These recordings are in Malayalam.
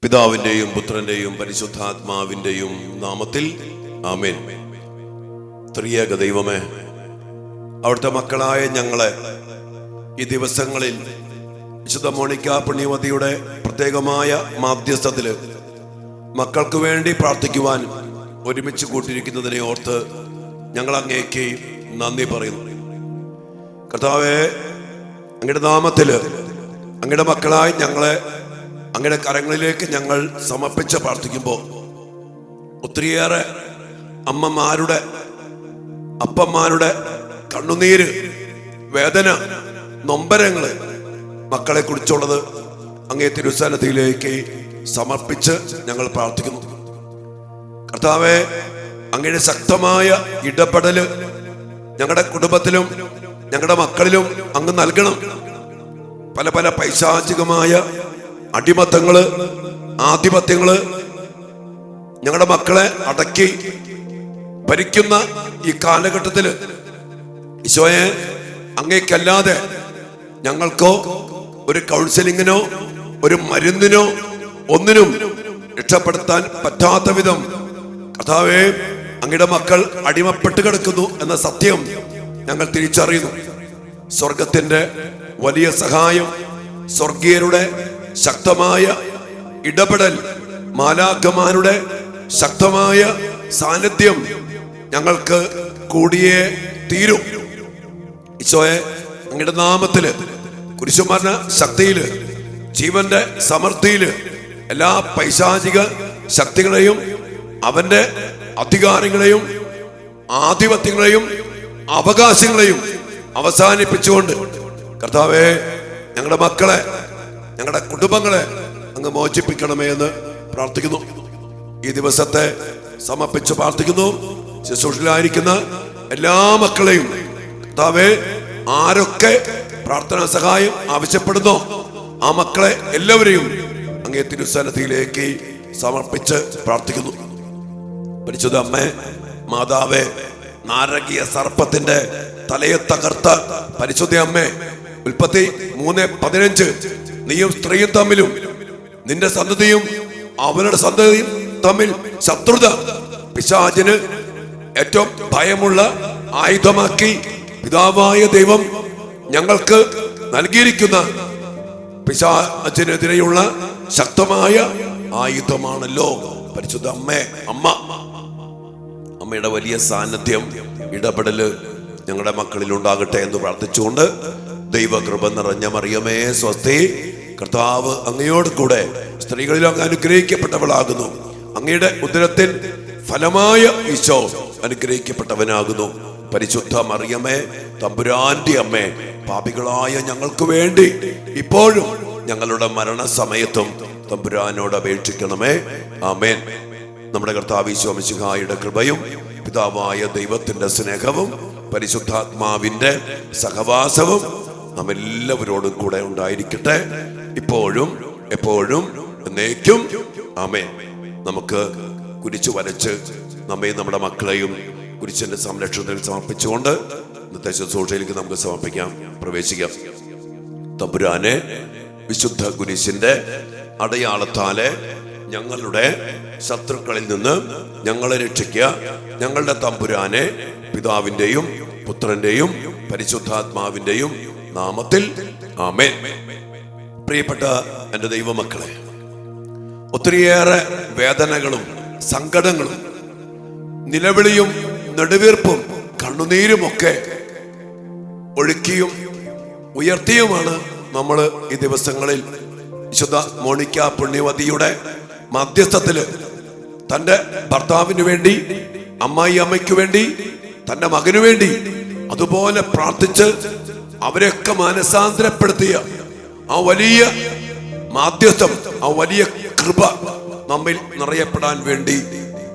പിതാവിന്റെയും പുത്രന്റെയും പരിശുദ്ധാത്മാവിന്റെയും നാമത്തിൽ ആമേൻ. ത്രിയേക ദൈവമേ, അവിടുത്തെ മക്കളായ ഞങ്ങളെ ഈ ദിവസങ്ങളിൽ വിശുദ്ധ മോണിക്ക പുണ്യവതിയുടെ പ്രത്യേകമായ മാധ്യസ്ഥത്തില് മക്കൾക്ക് വേണ്ടി പ്രാർത്ഥിക്കുവാൻ ഒരുമിച്ച് കൂട്ടിയിരിക്കുന്നതിനെ ഓർത്ത് ഞങ്ങൾ അങ്ങേക്ക് നന്ദി പറയുന്നു. കർത്താവേ, അങ്ങയുടെ നാമത്തില് അങ്ങയുടെ മക്കളായി ഞങ്ങളെ അങ്ങയുടെ കരങ്ങളിലേക്ക് ഞങ്ങൾ സമർപ്പിച്ച് പ്രാർത്ഥിക്കുമ്പോൾ ഒത്തിരിയേറെ അമ്മമാരുടെ അപ്പന്മാരുടെ കണ്ണുനീര്, വേദന, നൊമ്പരങ്ങള് മക്കളെ കുറിച്ചുള്ളത് അങ്ങേ തിരുസന്നിധിയിലേക്ക് സമർപ്പിച്ച് ഞങ്ങൾ പ്രാർത്ഥിക്കുന്നു. കർത്താവേ, അങ്ങയുടെ ശക്തമായ ഇടപെടല് ഞങ്ങളുടെ കുടുംബത്തിലും ഞങ്ങളുടെ മക്കളിലും അങ്ങ് നൽകണം. പല പല പൈശാചികമായ അടിമത്തങ്ങള്, ആധിപത്യങ്ങള് ഞങ്ങളുടെ മക്കളെ അടക്കി ഭരിക്കുന്ന ഈ കാലഘട്ടത്തില് ഈശോയെ, അങ്ങേക്കല്ലാതെ ഞങ്ങൾക്കോ ഒരു കൗൺസിലിങ്ങിനോ ഒരു മരുന്നിനോ ഒന്നിനും രക്ഷപ്പെടുത്താൻ പറ്റാത്ത വിധം കർത്താവേ, അങ്ങയുടെ മക്കൾ അടിമപ്പെട്ട് കിടക്കുന്നു എന്ന സത്യം ഞങ്ങൾ തിരിച്ചറിയുന്നു. സ്വർഗത്തിന്റെ വലിയ സഹായം, സ്വർഗീയരുടെ ശക്തമായ ഇടപെടൽ, മാലാഖമാരുടെ ശക്തമായ സാന്നിധ്യം ഞങ്ങൾക്ക് കൂടിയേ തീരും. ഈശോയെ, അങ്ങയുടെ നാമത്തില്, കുരിശുമരണ ശക്തിയില്, ജീവന്റെ സമൃദ്ധിയില് എല്ലാ പൈശാചിക ശക്തികളെയും അവന്റെ അധികാരങ്ങളെയും ആധിപത്യങ്ങളെയും അവകാശങ്ങളെയും അവസാനിപ്പിച്ചുകൊണ്ട് കർത്താവേ, ഞങ്ങളുടെ മക്കളെ, ഞങ്ങളുടെ കുടുംബങ്ങളെ അങ്ങ് മോചിപ്പിക്കണമേ എന്ന് പ്രാർത്ഥിക്കുന്നു. ഈ ദിവസത്തെ സമർപ്പിച്ച് പ്രാർത്ഥിക്കുന്നു. ശുശ്രൂഷയിലായിരിക്കുന്ന എല്ലാ മക്കളെയും കർത്താവേ, ആരൊക്കെ പ്രാർത്ഥനാ സഹായം ആവശ്യപ്പെടുന്നോ ആ മക്കളെ എല്ലാവരെയും അങ്ങേ തിരുസന്നിധിയിലേക്ക് സമർപ്പിച്ച് പ്രാർത്ഥിക്കുന്നു. പരിശുദ്ധ അമ്മേ, മാതാവേ, നാരകീയ സർപ്പത്തിന്റെ തലയെ തകർത്ത പരിശുദ്ധ അമ്മേ, ഉൽപ്പത്തി 3:15 നീയും സ്ത്രീയും തമ്മിലും നിന്റെ സന്തതിയും അവരുടെ സന്തതിയും തമ്മിൽ ശത്രുത പിശാചിന് ഏറ്റവും ഭയമുള്ള ആയുധമാക്കി പിതാവായ ദൈവം ഞങ്ങൾക്ക് നൽകിയിരിക്കുന്ന പിശാചിനെതിരെയുള്ള ശക്തമായ ആയുധമാണല്ലോ പരിശുദ്ധ അമ്മേ. അമ്മയുടെ വലിയ സാന്നിധ്യം, ഇടപെടല് ഞങ്ങളുടെ മക്കളിൽ ഉണ്ടാകട്ടെ എന്ന് പ്രാർത്ഥിച്ചുകൊണ്ട്, ദൈവകൃപ നിറഞ്ഞ മറിയമേ സ്വസ്തി, കർത്താവ് അങ്ങയോട് കൂടെ സ്ത്രീകളിൽ അങ്ങ് അനുഗ്രഹിക്കപ്പെട്ടവളാകുന്നു. അങ്ങയുടെ ഉദരത്തിൽ ഫലമായ ഈശോ അനുഗ്രഹിക്കപ്പെട്ടവനാകുന്നു. പരിശുദ്ധ മറിയമേ, തമ്പുരാന്റെ അമ്മേ, പാപികളായ ഞങ്ങൾക്ക് വേണ്ടി ഇപ്പോഴും ഞങ്ങളുടെ മരണസമയത്തും തമ്പുരാനോട് അപേക്ഷിക്കണമേ. ആമേൻ. നമ്മുടെ കർത്താവ് ഈശോ മിശിഹായുടെ കൃപയും പിതാവായ ദൈവത്തിന്റെ സ്നേഹവും പരിശുദ്ധാത്മാവിന്റെ സഹവാസവും നമ്മെല്ലാവരോടും കൂടെ ഉണ്ടായിരിക്കട്ടെ, ഇപ്പോഴും എപ്പോഴും എന്നേക്കും. ആമേൻ. നമുക്ക് കുരിശു വരച്ച് നമ്മയും നമ്മുടെ മക്കളെയും കുരിശിന്റെ സംരക്ഷണത്തിൽ സമർപ്പിച്ചുകൊണ്ട് ഇന്നത്തെ ശുശ്രൂഷയിലേക്ക് നമുക്ക് പ്രവേശിക്കാം. തമ്പുരാനെ, വിശുദ്ധ കുരിശിന്റെ അടയാളത്താലെ ഞങ്ങളുടെ ശത്രുക്കളിൽ നിന്ന് ഞങ്ങളെ രക്ഷിക്കുക. ഞങ്ങളുടെ തമ്പുരാനെ, പിതാവിന്റെയും പുത്രന്റെയും പരിശുദ്ധാത്മാവിന്റെയും നാമത്തിൽ ആമേൻ. പ്രിയപ്പെട്ട എൻ്റെ ദൈവമക്കളെ, ഒത്തിരിയേറെ വേദനകളും സങ്കടങ്ങളും നിലവിളിയും നെടുവീർപ്പും കണ്ണുനീരുമൊക്കെ ഒഴുക്കിയും ഉയർത്തിയുമാണ് നമ്മൾ ഈ ദിവസങ്ങളിൽ വിശുദ്ധ മോണിക്ക പുണ്യവതിയുടെ മധ്യസ്ഥത്തില് തൻ്റെ ഭർത്താവിന് വേണ്ടി, അമ്മായി അമ്മയ്ക്ക് വേണ്ടി, തൻ്റെ മകനു വേണ്ടി അതുപോലെ പ്രാർത്ഥിച്ച് അവരെയൊക്കെ മാനസാന്തരപ്പെടുത്തിയ ആ വലിയ മാധ്യസ്ഥം, ആ വലിയ കൃപ നമ്മിൽ നിറയപ്പെടാൻ വേണ്ടി,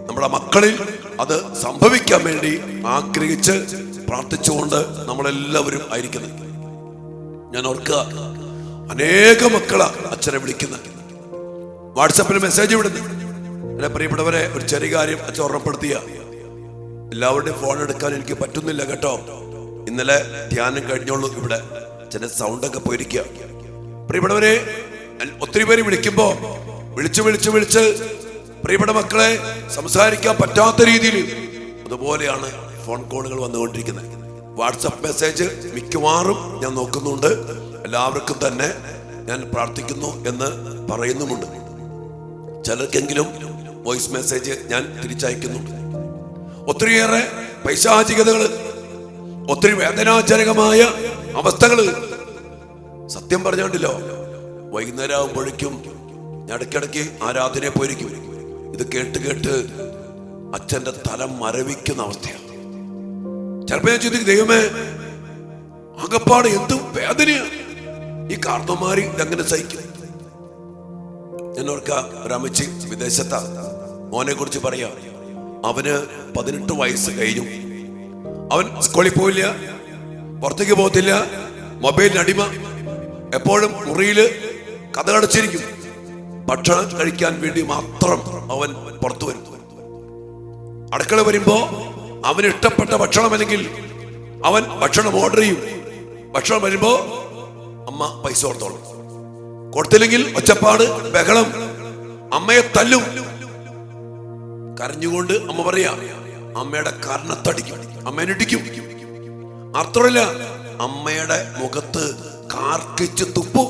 നമ്മുടെ മക്കളിൽ അത് സംഭവിക്കാൻ വേണ്ടി ആഗ്രഹിച്ച് പ്രാർത്ഥിച്ചുകൊണ്ട് നമ്മളെല്ലാവരും ആയിരിക്കുന്നത്. ഞാൻ ഓർക്കുക, അനേക മക്കളാ അച്ഛനെ വിളിക്കുന്നത്, വാട്സാപ്പിൽ മെസ്സേജ് വിടുന്നത്. എന്റെ പ്രിയപ്പെട്ടവരെ, ഒരു ചെറിയ കാര്യം അച്ഛൻ ഓർമ്മപ്പെടുത്തിയ, എല്ലാവരുടെയും ഫോൺ എടുക്കാൻ എനിക്ക് പറ്റുന്നില്ല കേട്ടോ. ഇന്നലെ ധ്യാനം കഴിഞ്ഞോളൂ, ഇവിടെ ചില സൗണ്ടൊക്കെ പോയിരിക്കുക. പ്രിയപ്പെട്ടവരെ, ഒത്തിരി പേര് വിളിക്കുമ്പോ വിളിച്ച് പ്രിയപ്പെട്ട മക്കളെ സംസാരിക്കാൻ പറ്റാത്ത രീതിയിൽ അതുപോലെയാണ് ഫോൺ കോളുകൾ വന്നുകൊണ്ടിരിക്കുന്നത്. വാട്സപ്പ് മെസ്സേജ് മിക്കവാറും ഞാൻ നോക്കുന്നുണ്ട്. എല്ലാവർക്കും തന്നെ ഞാൻ പ്രാർത്ഥിക്കുന്നു എന്ന് പറയുന്നുമുണ്ട്. ചിലർക്കെങ്കിലും വോയിസ് മെസ്സേജ് ഞാൻ തിരിച്ചയക്കുന്നുണ്ട്. ഒത്തിരിയേറെ പൈശാചികതകള്, ഒത്തിരി വേദനാജനകമായ അവസ്ഥകള്. സത്യം പറഞ്ഞോണ്ടല്ലോ, വൈകുന്നേരം ആകുമ്പോഴേക്കും ഞാൻ ഇടയ്ക്കിടയ്ക്ക് ആരാധനയെ പോയിരിക്കും. ഇത് കേട്ട് അച്ഛന്റെ തല മരവിക്കുന്ന അവസ്ഥയാണ്. ചിലപ്പോ ഞാൻ ചോദിക്കും, ദൈവമേ അകപ്പാട് എന്തും വേദനയാണ്, ഈ കാരണവന്മാര് ഇതെങ്ങനെ സഹിക്കും? ഞാൻ ഓർക്ക ഒരമ്മച്ചി വിദേശത്താ, മോനെ കുറിച്ച് പറയാ. അവന് 18 വയസ്സ് കഴിഞ്ഞു. അവൻ സ്കൂളിൽ പോയില്ല, പുറത്തേക്ക് പോകത്തില്ല, മൊബൈലിന് അടിമ, എപ്പോഴും മുറിയില് കതകടച്ചിരിക്കും. ഭക്ഷണം കഴിക്കാൻ വേണ്ടി മാത്രം അവൻ പുറത്തു വരും. അടുക്കള വരുമ്പോ അവന് ഇഷ്ടപ്പെട്ട ഭക്ഷണം അല്ലെങ്കിൽ അവൻ ഭക്ഷണം ഓർഡർ ചെയ്യും. ഭക്ഷണം വരുമ്പോ അമ്മ പൈസ കൊടുത്തോളും. കൊടുത്തില്ലെങ്കിൽ ഒച്ചപ്പാട്, ബഹളം, അമ്മയെ തല്ലും. കരഞ്ഞുകൊണ്ട് അമ്മ പറയാ, അമ്മയുടെ കർണത്തടിക്കും, അമ്മേനെ ഇടിക്കും. അത്രയില്ല, അമ്മയുടെ മുഖത്ത് കാർക്കിച്ച് തുപ്പും.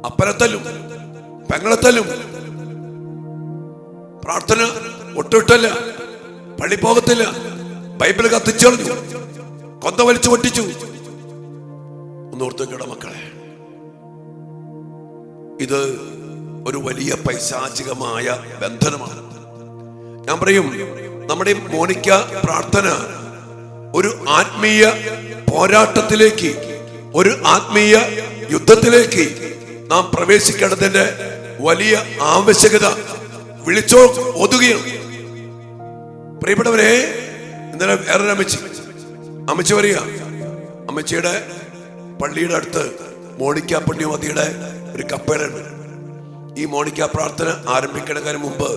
അപ്പനെ തല്ലും, പെങ്ങളെ തല്ലും. പ്രാർത്ഥന ഒട്ടിട്ടല്ല, പള്ളി പോകത്തില്ല, ബൈബിൾ കത്തിച്ചളഞ്ഞു, കൊന്ത വലിച്ചു പൊട്ടിച്ചു. ഒന്നോർത്തുകട മക്കളെ, ഇത് ഒരു വലിയ പൈശാചികമായ ബന്ധനമാണ്. ഞാൻ പറയും, നമ്മുടെ മോനിക്ക പ്രാർത്ഥന ഒരു ആത്മീയ പോരാട്ടത്തിലേക്ക്, ഒരു ആത്മീയ യുദ്ധത്തിലേക്ക് നാം പ്രവേശിക്കേണ്ടതിന്റെ വലിയ ആവശ്യകത വിളിച്ചോ ഒതുകയാണ്. പ്രിയപ്പെട്ടവരെ, ഇന്നലെ വേറൊരു അമ്മച്ചി വരിക. അമ്മച്ചിയുടെ പള്ളിയുടെ അടുത്ത് മോണിക്ക പുണ്യമതിയുടെ ഒരു കപ്പേലുണ്ട്. ഈ മോണിക്ക പ്രാർത്ഥന ആരംഭിക്കുന്നതിന് മുമ്പ്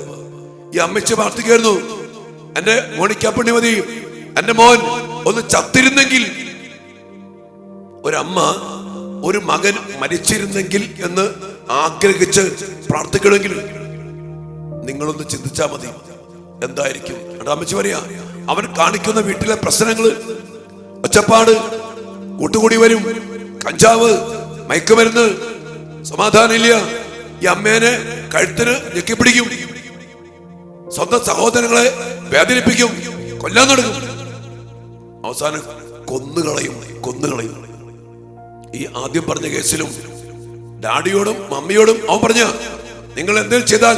ഈ അമ്മച്ചി പ്രാർത്ഥിക്കായിരുന്നു, എന്റെ മോണിക്ക പുണ്യമതി, എന്റെ മോൻ ഒന്ന് ചത്തിരുന്നെങ്കിൽ, ഒരമ്മ ഒരു മകൻ മരിച്ചിരുന്നെങ്കിൽ എന്ന് ആഗ്രഹിച്ച് പ്രാർത്ഥിക്കണമെങ്കിൽ നിങ്ങളൊന്ന് ചിന്തിച്ചാ മതി, എന്തായിരിക്കും. അമ്മച്ചി പറയാ, അവൻ കാണിക്കുന്ന വീട്ടിലെ പ്രശ്നങ്ങള്, ഒച്ചപ്പാട്, കൂട്ടുകൂടി വരും, കഞ്ചാവ്, മയക്കുമരുന്ന്, സമാധാനമില്ല. ഈ അമ്മേനെ കഴുത്തിന് ഞെക്കിപ്പിടിക്കും, സ്വന്തം സഹോദരങ്ങളെ വേദനിപ്പിക്കും, കൊല്ലാൻ തുടങ്ങും, അവസാനം കൊന്നുകളയും. ഈ ആദ്യം പറഞ്ഞ കേസിലും ഡാഡിയോടും മമ്മിയോടും അവൻ പറഞ്ഞ, നിങ്ങൾ എന്തെങ്കിലും ചെയ്താൽ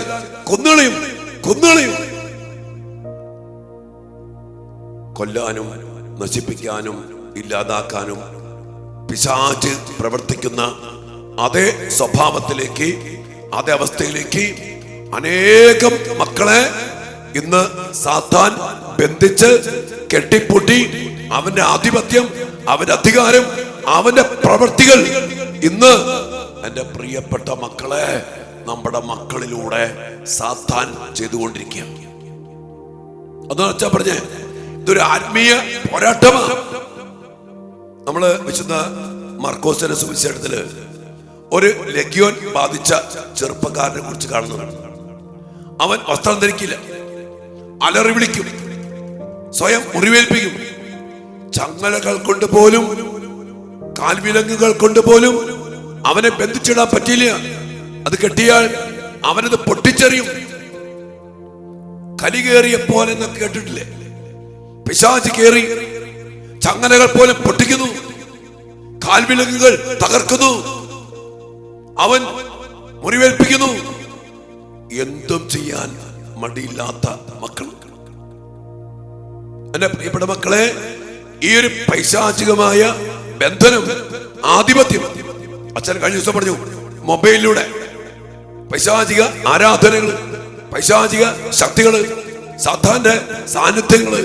കൊന്നുകളയും. കൊല്ലാനും നശിപ്പിക്കാനും ഇല്ലാതാക്കാനും പിശാച് പ്രവർത്തിക്കുന്ന അതേ സ്വഭാവത്തിലേക്ക്, അതേ അവസ്ഥയിലേക്ക് അനേകം മക്കളെ ഇന്ന് സാത്താൻ ബന്ധിച്ച് കെട്ടിപ്പൂട്ടി, അവന്റെ ആധിപത്യം, അവന്റെ അധികാരം, അവന്റെ പ്രവൃത്തികൾ ഇന്ന് എന്റെ പ്രിയപ്പെട്ട മക്കളെ നമ്മുടെ മക്കളിലൂടെ സാത്താൻ ചെയ്തുകൊണ്ടിരിക്കുകയാണ്. അതെന്ന് വെച്ചാ പറഞ്ഞേ, ഇതൊരു ആത്മീയ പോരാട്ടമാണ്. നമ്മള് വിശുദ്ധ മർക്കോസിന്റെ സുവിശേഷത്തില് ഒരു ലഗ്യോൻ ബാധിച്ച ചെറുപ്പക്കാരനെ കുറിച്ച് കാണുന്നതാണ്. അവൻ വസ്ത്രം ധരിക്കില്ല, അലറി വിളിക്കും, സ്വയം മുറിവേൽപ്പിക്കും. ചങ്ങലകൾ കൊണ്ട് പോലും, കാൽവിലങ്ങുകൾ കൊണ്ട് പോലും അവനെ ബന്ധിച്ചിടാൻ പറ്റില്ല. അത് കെട്ടിയാൽ അവനത് പൊട്ടിച്ചെറിയും. കലി കയറിയ പോലെ എന്നൊക്കെ കേട്ടിട്ടില്ലേ? പിശാച് കയറി ചങ്ങലകൾ പോലും പൊട്ടിക്കുന്നു, കാൽവിലങ്ങുകൾ തകർക്കുന്നു, അവൻ മുറിവേൽപ്പിക്കുന്നു. എന്തും ചെയ്യാൻ മടിയില്ലാത്ത മക്കൾ. എന്റെ പ്രിയപ്പെട്ട മക്കളെ, ഈ ഒരു പൈശാചികമായ ബന്ധനം, ആധിപത്യം, അച്ഛൻ കഴിഞ്ഞ ദിവസം പറഞ്ഞു, മൊബൈലിലൂടെ പൈശാചിക ആരാധനകള്, പൈശാചിക ശക്തികള്, സാത്താന്റെ സാന്നിധ്യങ്ങള്.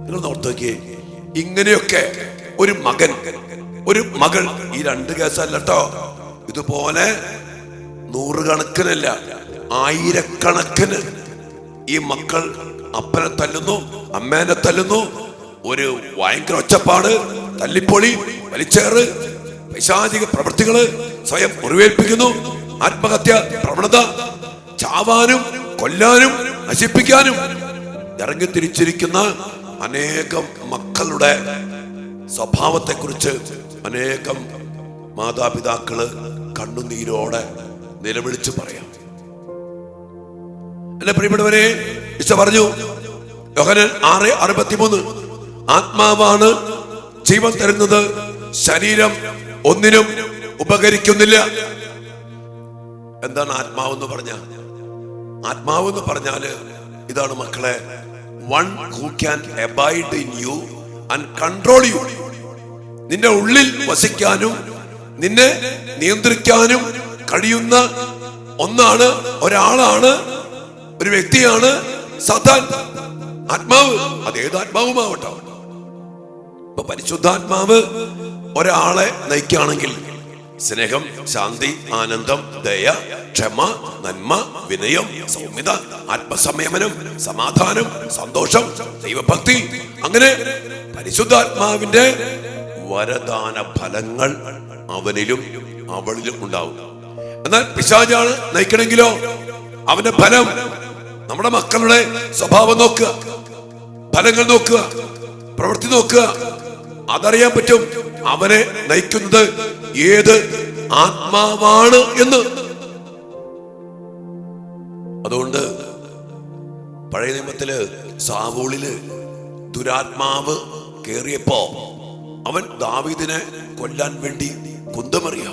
നിങ്ങൾ നോക്കിയേ, ഇങ്ങനെയൊക്കെ ഒരു മകൻ, ഒരു മകൾ, ഈ 2 കേസല്ല കേട്ടോ, ഇതുപോലെ നൂറുകണക്കിനല്ല, ആയിരക്കണക്കിന് ഈ മക്കൾ അപ്പനെ തല്ലുന്നു, അമ്മേനെ തല്ലുന്നു. ഒരു ഭയങ്കര ഒച്ചപ്പാട്, തല്ലിപ്പൊളി, വലിച്ചേറ്, പൈശാചിക പ്രവൃത്തികള്, സ്വയം മുറിവേൽപ്പിക്കുന്നു. ആത്മഹത്യ പ്രവണത, ചാവാനും കൊല്ലാനും നശിപ്പിക്കാനും ഇറങ്ങിത്തിരിച്ചിരിക്കുന്ന അനേകം മക്കളുടെ സ്വഭാവത്തെക്കുറിച്ച് അനേകം മാതാപിതാക്കള് കണ്ണുനീരോടെ നിലവിളിച്ചു പറയാം. എന്റെ പ്രിയപ്പെട്ടവരെ, ഈശോ പറഞ്ഞു, യോഹന്നാൻ 6:63, ആത്മാവാണ് ജീവൻ തരുന്നത്, ശരീരം ഒന്നിനും ഉപകരിക്കുന്നില്ല. എന്താണ് ആത്മാവെന്ന് പറഞ്ഞ? ആത്മാവെന്ന് പറഞ്ഞാല് ഇതാണ് മക്കളെ, one who can abide in you and control you. നിന്റെ ഉള്ളിൽ വസിക്കാനും നിന്നെ നിയന്ത്രിക്കാനും കഴിയുന്ന ഒന്നാണ്, ഒരാളാണ്, ഒരു വ്യക്തിയാണ് സാത്താൻ. ആത്മാവ് അതേത് ആത്മാവുമാവട്ടെ. ഇപ്പൊ പരിശുദ്ധാത്മാവ് ഒരാളെ നയിക്കുകയാണെങ്കിൽ സ്നേഹം, ശാന്തി, ആനന്ദം, ദയ, ക്ഷമ, നന്മ, വിനയം, സൗമ്യത, ആത്മസംയമനം, സമാധാനം, സന്തോഷം, ദൈവഭക്തി, അങ്ങനെ പരിശുദ്ധാത്മാവിന്റെ വരദാന ഫലങ്ങൾ അവനിലും അവളിലും ഉണ്ടാവും. എന്നാൽ പിശാചാണ് നയിക്കണമെങ്കിലോ അവന്റെ ഫലം, നമ്മുടെ മക്കളുടെ സ്വഭാവം നോക്കുക, ഫലങ്ങൾ നോക്കുക, പ്രവൃത്തി നോക്കുക, അതറിയാൻ പറ്റും അവനെ നയിക്കുന്നത് ഏത് ആത്മാവാണ് എന്ന്. അതുകൊണ്ട് പഴയ നിയമത്തില് സാവൂളില് ദുരാത്മാവ് കേറിയപ്പോ അവൻ ദാവീദിനെ കൊല്ലാൻ വേണ്ടി കുന്തമറിയ,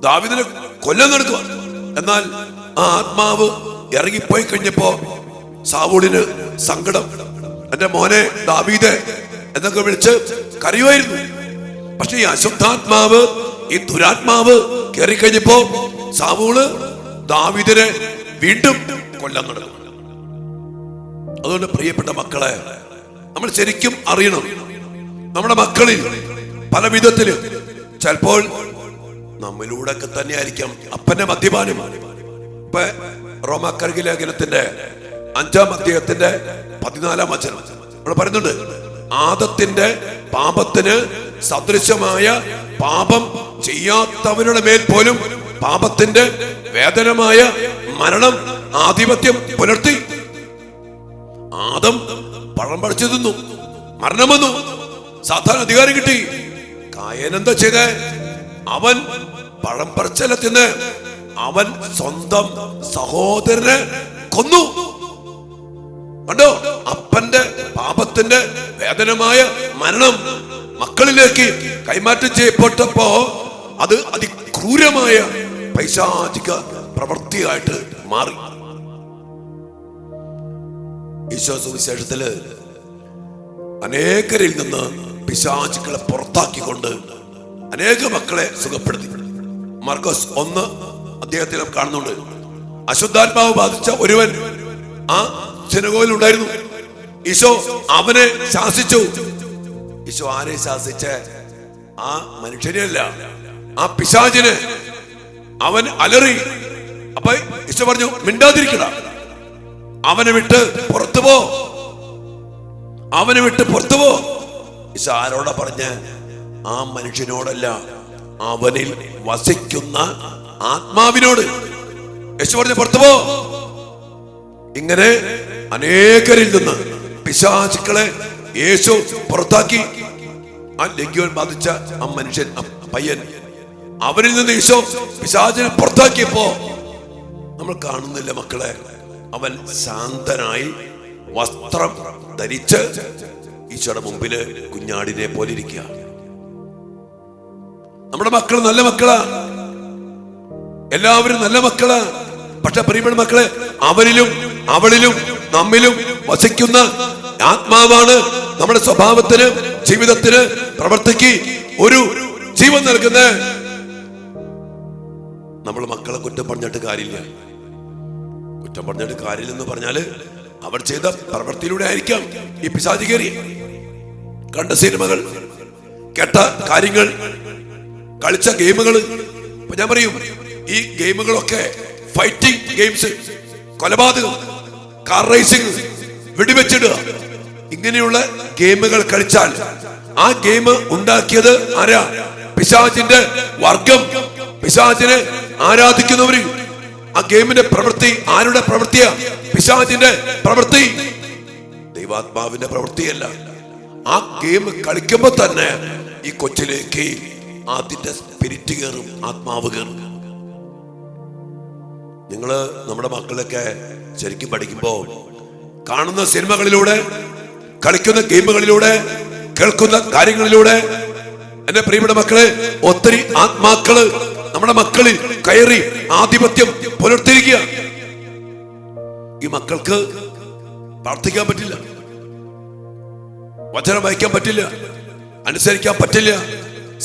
ദാവീദിനെ കൊല്ലാൻ നടക്കുക. എന്നാൽ ആ ആത്മാവ് ഇറങ്ങിപ്പോയി കഴിഞ്ഞപ്പോ സാവൂളിന് സങ്കടം, എന്റെ മോനെ ദാവീദെ എന്നൊക്കെ വിളിച്ച് കരയുമായിരുന്നു. പക്ഷെ ഈ അശുദ്ധാത്മാവ്, ഈ ദുരാത്മാവ് കയറിക്കഴിഞ്ഞപ്പോ സാവൂള് ദാവീദിനെ വീണ്ടും കൊല്ലാൻ നടക്കും. അതുകൊണ്ട് പ്രിയപ്പെട്ട മക്കളെ, നമ്മൾ ശരിക്കും അറിയണം, നമ്മുടെ മക്കളിൽ പല വിധത്തില്, ചിലപ്പോൾ നമ്മിലൂടെ ഒക്കെ തന്നെ ആയിരിക്കാം അപ്പന്റെ മദ്യപാനം. ഇപ്പൊ റോമാക്കാർക്ക് ലേഖനത്തിന്റെ 5-ാം അധ്യായത്തിന്റെ 14-ാം വചനം നമ്മൾ പറയുന്നുണ്ട്, ആദത്തിന്റെ പാപത്തിന് സദൃശമായ പാപം ചെയ്യാത്തവരുടെ മേൽ പോലും പാപത്തിന്റെ വേദനമായ മരണം ആധിപത്യം പുലർത്തി. ആദം പഴം പറിച്ചു തിന്നു, മരണം വന്നു, സാധാരണ അധികാരം കിട്ടി. കായൻ എന്താ ചെയ്തേ? അവൻ പഴം പറിച്ചല്ല തിന്ന്, അവൻ സ്വന്തം സഹോദരനെ കൊന്നു. കണ്ടോ, അപ്പന്റെ പാപത്തിന്റെ വേദനമായ മരണം മക്കളിലേക്ക് കൈമാറ്റം ചെയ്യപ്പെട്ടപ്പോ അത് അതിക്രൂരമായ പൈശാചിക പ്രവൃത്തിയായിട്ട് മാറി. ഈശോ സുവിശേഷത്തില് അനേകരിൽ നിന്ന് പിശാചുക്കളെ പുറത്താക്കിക്കൊണ്ട് അനേക മക്കളെ സുഖപ്പെടുത്തി. മാർക്കോസ് 1 അദ്ദേഹത്തിൽ കാണുന്നുണ്ട്, അശുദ്ധാത്മാവ് ബാധിച്ച ഒരുവൻ ആ സിനഗോഗിൽ ഉണ്ടായിരുന്നു. ഈശോ അവനെ ശാസിച്ചു. ഈശോ ആരെ ശാസിച്ച? ആ മനുഷ്യനെയല്ല, ആ പിശാചിനെ. അവൻ അലറി. അപ്പൊ ഈശോ പറഞ്ഞു, മിണ്ടാതിരിക്കട, അവനെ വിട്ട് പുറത്തു പോ, അവനെ വിട്ട് പുറത്തു പോ. ഈശോ ആരോടാ പറഞ്ഞ? ആ മനുഷ്യനോടല്ല, അവനിൽ വസിക്കുന്ന ആത്മാവിനോട്. യേശു പറഞ്ഞു, പുറത്തു പോ. ഇങ്ങനെ അനേകരിൽ നിന്ന് പിശാചുക്കളെ യേശു പുറത്താക്കി. ആ ലംഘ്യവൻ ബാധിച്ച ആ മനുഷ്യൻ, ആ പയ്യൻ, അവനിൽ നിന്ന് ഈശോ പിശാചിനെ പുറത്താക്കിയപ്പോ നമ്മൾ കാണുന്നില്ല മക്കളെ, അവൻ ശാന്തനായി വസ്ത്രം ധരിച്ച് ഈശോയുടെ മുമ്പില് കുഞ്ഞാടിനെ പോലെ ഇരിക്കുക. നമ്മുടെ മക്കൾ നല്ല മക്കളാ, എല്ലാവരും നല്ല മക്കളാ. പക്ഷെ പ്രിയപ്പെട്ട മക്കളെ, അവരിലും അവളിലും നമ്മിലും വസിക്കുന്ന ആത്മാവാണ് നമ്മുടെ സ്വഭാവത്തിന്, ജീവിതത്തിന്, പ്രവൃത്തിക്ക് ഒരു ജീവൻ നൽകുന്നത്. നമ്മൾ മക്കളെ കുറ്റം പറഞ്ഞിട്ട് കാര്യമില്ല. കുറ്റം പറഞ്ഞിട്ട് കാര്യമില്ലെന്ന് പറഞ്ഞാല് അവർ ചെയ്ത പ്രവൃത്തിയിലൂടെ ആയിരിക്കാം ഈ പിശാച് കയറി. കണ്ട സിനിമകൾ, കേട്ട കാര്യങ്ങൾ, കളിച്ച ഗെയിമുകൾ. ഇപ്പൊ ഞാൻ പറയും, ഈ ഗെയിമുകളൊക്കെ ഫൈറ്റിംഗ് ഗെയിംസ്, കൊലപാതകം, കാർ റേസിംഗ്, വെടിവെച്ചിടുക, ഇങ്ങനെയുള്ള ഗെയിമുകൾ കളിച്ചാൽ ആ ഗെയിം ഉണ്ടാക്കിയത് ആരാ? പിശാചിന്റെ വർഗം, പിശാചിനെ ആരാധിക്കുന്നവര്. ആ ഗെയിമിന്റെ പ്രവൃത്തി ആരുടെ പ്രവൃത്തിയാ? പിശാചിന്റെ പ്രവൃത്തി, ദൈവാത്മാവിന്റെ പ്രവൃത്തിയല്ല. ആ ഗെയിം കളിക്കുമ്പോ തന്നെ ഈ കൊച്ചിലേക്ക് അതിന്റെ സ്പിരിറ്റ് കയറും, ആത്മാവ് കയറും. നിങ്ങള് നമ്മുടെ മക്കളൊക്കെ ശരിക്കും പഠിക്കുമ്പോ കാണുന്ന സിനിമകളിലൂടെ, കളിക്കുന്ന ഗെയിമുകളിലൂടെ, കേൾക്കുന്ന കാര്യങ്ങളിലൂടെ, എന്റെ പ്രിയപ്പെട്ട മക്കളെ, ഒത്തിരി ആത്മാക്കള് നമ്മുടെ മക്കളിൽ കയറി ആധിപത്യം പുലർത്തിയിരിക്കുക. ഈ മക്കൾക്ക് പ്രാർത്ഥിക്കാൻ പറ്റില്ല, വചനം വായിക്കാൻ പറ്റില്ല, അനുസരിക്കാൻ പറ്റില്ല,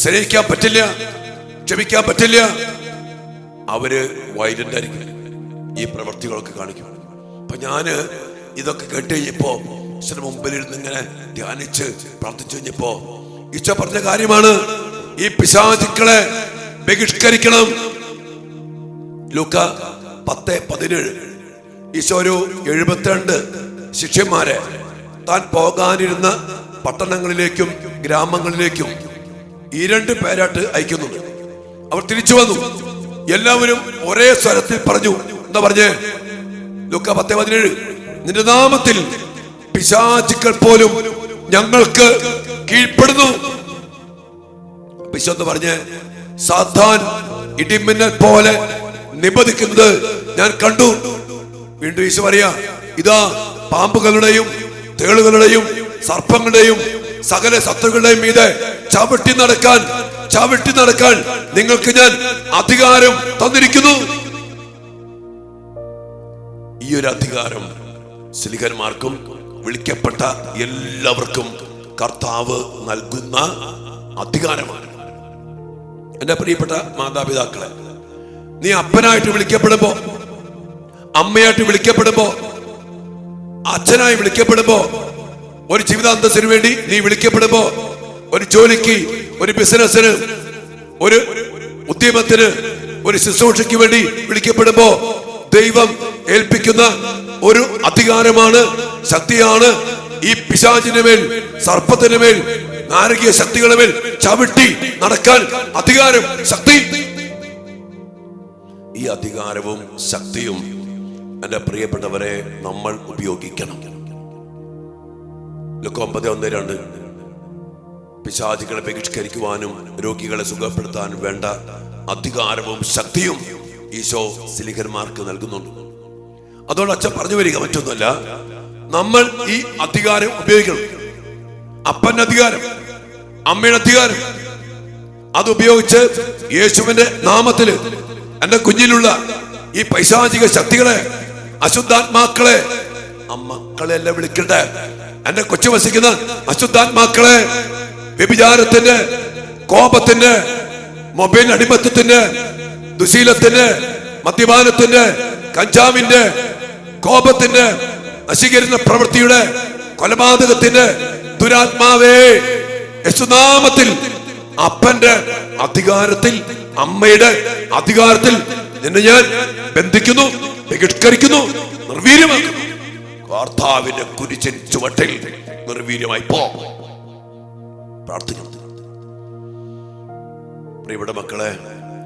സ്നേഹിക്കാൻ പറ്റില്ല, ക്ഷമിക്കാൻ പറ്റില്ല. അവര് വൈലന്റ് ആയിരിക്കും, ഈ പ്രവൃത്തികളൊക്കെ കാണിക്കും. അപ്പൊ ഞാന് ഇതൊക്കെ കേട്ട് കഴിഞ്ഞപ്പോ ഈശ്വരന് മുമ്പിൽ ഇരുന്ന് ഇങ്ങനെ ധ്യാനിച്ച് പ്രാർത്ഥിച്ചു കഴിഞ്ഞപ്പോ ഈശോ പറഞ്ഞ കാര്യമാണ്, ഈ പിശാചുക്കളെ ബഹിഷ്കരിക്കണം. ലൂക്ക 10:17. ഈശോ ഒരു 72 ശിഷ്യന്മാരെ താൻ പോകാനിരുന്ന പട്ടണങ്ങളിലേക്കും ഗ്രാമങ്ങളിലേക്കും ഈ 2 പേരായിട്ട് അയക്കുന്നുണ്ട്. അവർ തിരിച്ചു വന്നു. എല്ലാവരും ഒരേ സ്വരത്തിൽ പറഞ്ഞു. എന്താ പറഞ്ഞേ? ലൂക്ക 10:17, നിന്റെ നാമത്തിൽ പിശാചുക്കൾ പോലും ഞങ്ങൾക്ക് കീഴ്പ്പെടുന്നു. ഈശോ എന്ന് പറഞ്ഞ്, സാത്താൻ ഇടിമിന്നൽ പോലെ നിബദിക്കുന്നത് ഞാൻ കണ്ടു. വീണ്ടും ഈശോ പറയാ, ഇതാ പാമ്പുകളുടെയും തേളുകളുടെയും സർപ്പങ്ങളുടെയും സകല ശത്രുക്കളുടെയും മീതെ ചവിട്ടി നടക്കാൻ നിങ്ങൾക്ക് ഞാൻ അധികാരം തന്നിരിക്കുന്നു. ഈ ഒരു അധികാരം സ്ലീഹന്മാർക്കും വിളിക്കപ്പെട്ട എല്ലാവർക്കും കർത്താവ് നൽകുന്ന അധികാരമാണ്. എന്റെ പ്രിയപ്പെട്ട മാതാപിതാക്കളെ, നീ അപ്പനായിട്ട് വിളിക്കപ്പെടുമ്പോ, അമ്മയായിട്ട് വിളിക്കപ്പെടുമ്പോ, അച്ഛനായി വിളിക്കപ്പെടുമ്പോ, ഒരു ജീവിതാന്തസ്സിന് വേണ്ടി നീ വിളിക്കപ്പെടുമ്പോ, ഒരു ജോലിക്ക്, ഒരു ബിസിനസ്സിന്, ഒരു ഉദ്യമത്തിന്, ഒരു ശുശ്രൂഷയ്ക്ക് വേണ്ടി വിളിക്കപ്പെടുമ്പോ ദൈവം ഏൽപ്പിക്കുന്ന ഒരു അധികാരമാണ്, ശക്തിയാണ്. ഈ പിശാചിന്റെ മേൽ, സർപ്പത്തിന്റെ മേൽ, നാരകീയ ശക്തികളുടെ മേൽ ചവിട്ടി നടക്കാൻ അധികാരം, ശക്തി. ഈ അധികാരവും ശക്തിയും എന്റെ പ്രിയപ്പെട്ടവരെ നമ്മൾ ഉപയോഗിക്കണം. ലൂക്ക 9:1-2, പിശാചുക്കളെ ബഹിഷ്കരിക്കുവാനും രോഗികളെ സുഖപ്പെടുത്താനും വേണ്ട അധികാരവും ശക്തിയും ഈശോ സ്ലീഹന്മാർക്ക് നൽകുന്നുണ്ട്. അതോടെ അച്ഛൻ പറഞ്ഞു വരിക മറ്റൊന്നുമല്ല, നമ്മൾ ഈ അധികാരം ഉപയോഗിക്കണം. അപ്പന്റെ അധികാരം, അമ്മയുടെ അധികാരം, അത് ഉപയോഗിച്ച് യേശുവിന്റെ നാമത്തില് എന്റെ കുഞ്ഞിലുള്ള ഈ പൈശാചിക ശക്തികളെ, അശുദ്ധാത്മാക്കളെ, മക്കളെല്ലാം വിളിക്കട്ടെ, എന്റെ കൊച്ചു വസിക്കുന്ന അശുദ്ധാത്മാക്കളെ, വ്യഭിചാരത്തിന്റെ, കോപത്തിന്റെ, മൊബൈൽ അടിമത്തത്തിന്റെ, ദുശീലത്തിന്റെ, മദ്യപാനത്തിന്റെ, കഞ്ചാവിന്റെ, കോപത്തിന്റെ, നശീകരണ പ്രവൃത്തിയുടെ, കൊലപാതകത്തിന്റെ ദുരാത്മാവേ, യേശുനാമത്തിൽ, അപ്പന്റെ അധികാരത്തിൽ, അമ്മയുടെ അധികാരത്തിൽ നിന്നെ ഞാൻ ബന്ധിക്കുന്നു, ബഹിഷ്കരിക്കുന്നു, നിർവീര്യമാക്കുന്നു. കർത്താവിന്റെ കുരിശിൻ ചുവട്ടിൽ നിർവീര്യമായി പോ. പ്രാർത്ഥിക്കുന്നു. പ്രിയപ്പെട്ട മക്കളെ,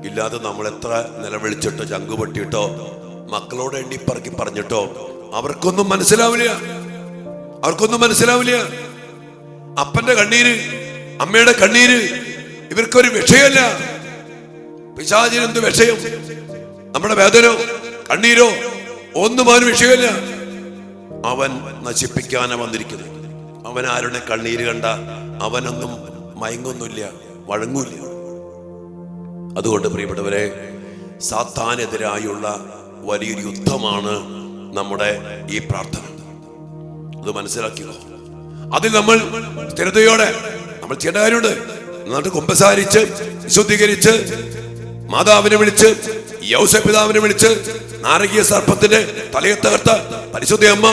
ഇല്ലാതെ നമ്മൾ എത്ര നിലവിളിച്ചിട്ടോ ചങ്കുപൊട്ടിയിട്ടോ മക്കളോട് എണ്ണിപ്പറക്കി പറഞ്ഞിട്ടോ അവർക്കൊന്നും മനസ്സിലാവില്ല. അപ്പന്റെ കണ്ണീര്, അമ്മയുടെ കണ്ണീര് ഇവർക്കൊരു വിഷയമല്ല. പിശാചിന് എന്ത് വിഷയം? നമ്മുടെ വേദനയോ കണ്ണീരോ ഒന്നും അവന് വിഷയമല്ല. അവൻ നശിപ്പിക്കാനാ വന്നിരിക്കുന്നത്. അവൻ ആരുടെ കണ്ണീര് കണ്ട അവനൊന്നും മയങ്ങൊന്നുമില്ല, വഴങ്ങൂല്ല. അതുകൊണ്ട് പ്രിയപ്പെട്ടവരെ, സാത്താനെതിരായുള്ള വലിയൊരു യുദ്ധമാണ് നമ്മുടെ ഈ പ്രാർത്ഥന. അത് മനസ്സിലാക്കിയോ? അതിൽ നമ്മൾ സ്ഥിരതയോടെ നമ്മൾ ചെയ്യേണ്ട കാര്യമുണ്ട്. എന്നിട്ട് കുമ്പസാരിച്ച് വിശുദ്ധീകരിച്ച് മാതാവിനെ വിളിച്ച് യൗസേപ്പ് പിതാവിനെ വിളിച്ച് നാരകീയ സർപ്പത്തിന്റെ തലയെ തകർത്ത പരിശുദ്ധ അമ്മ,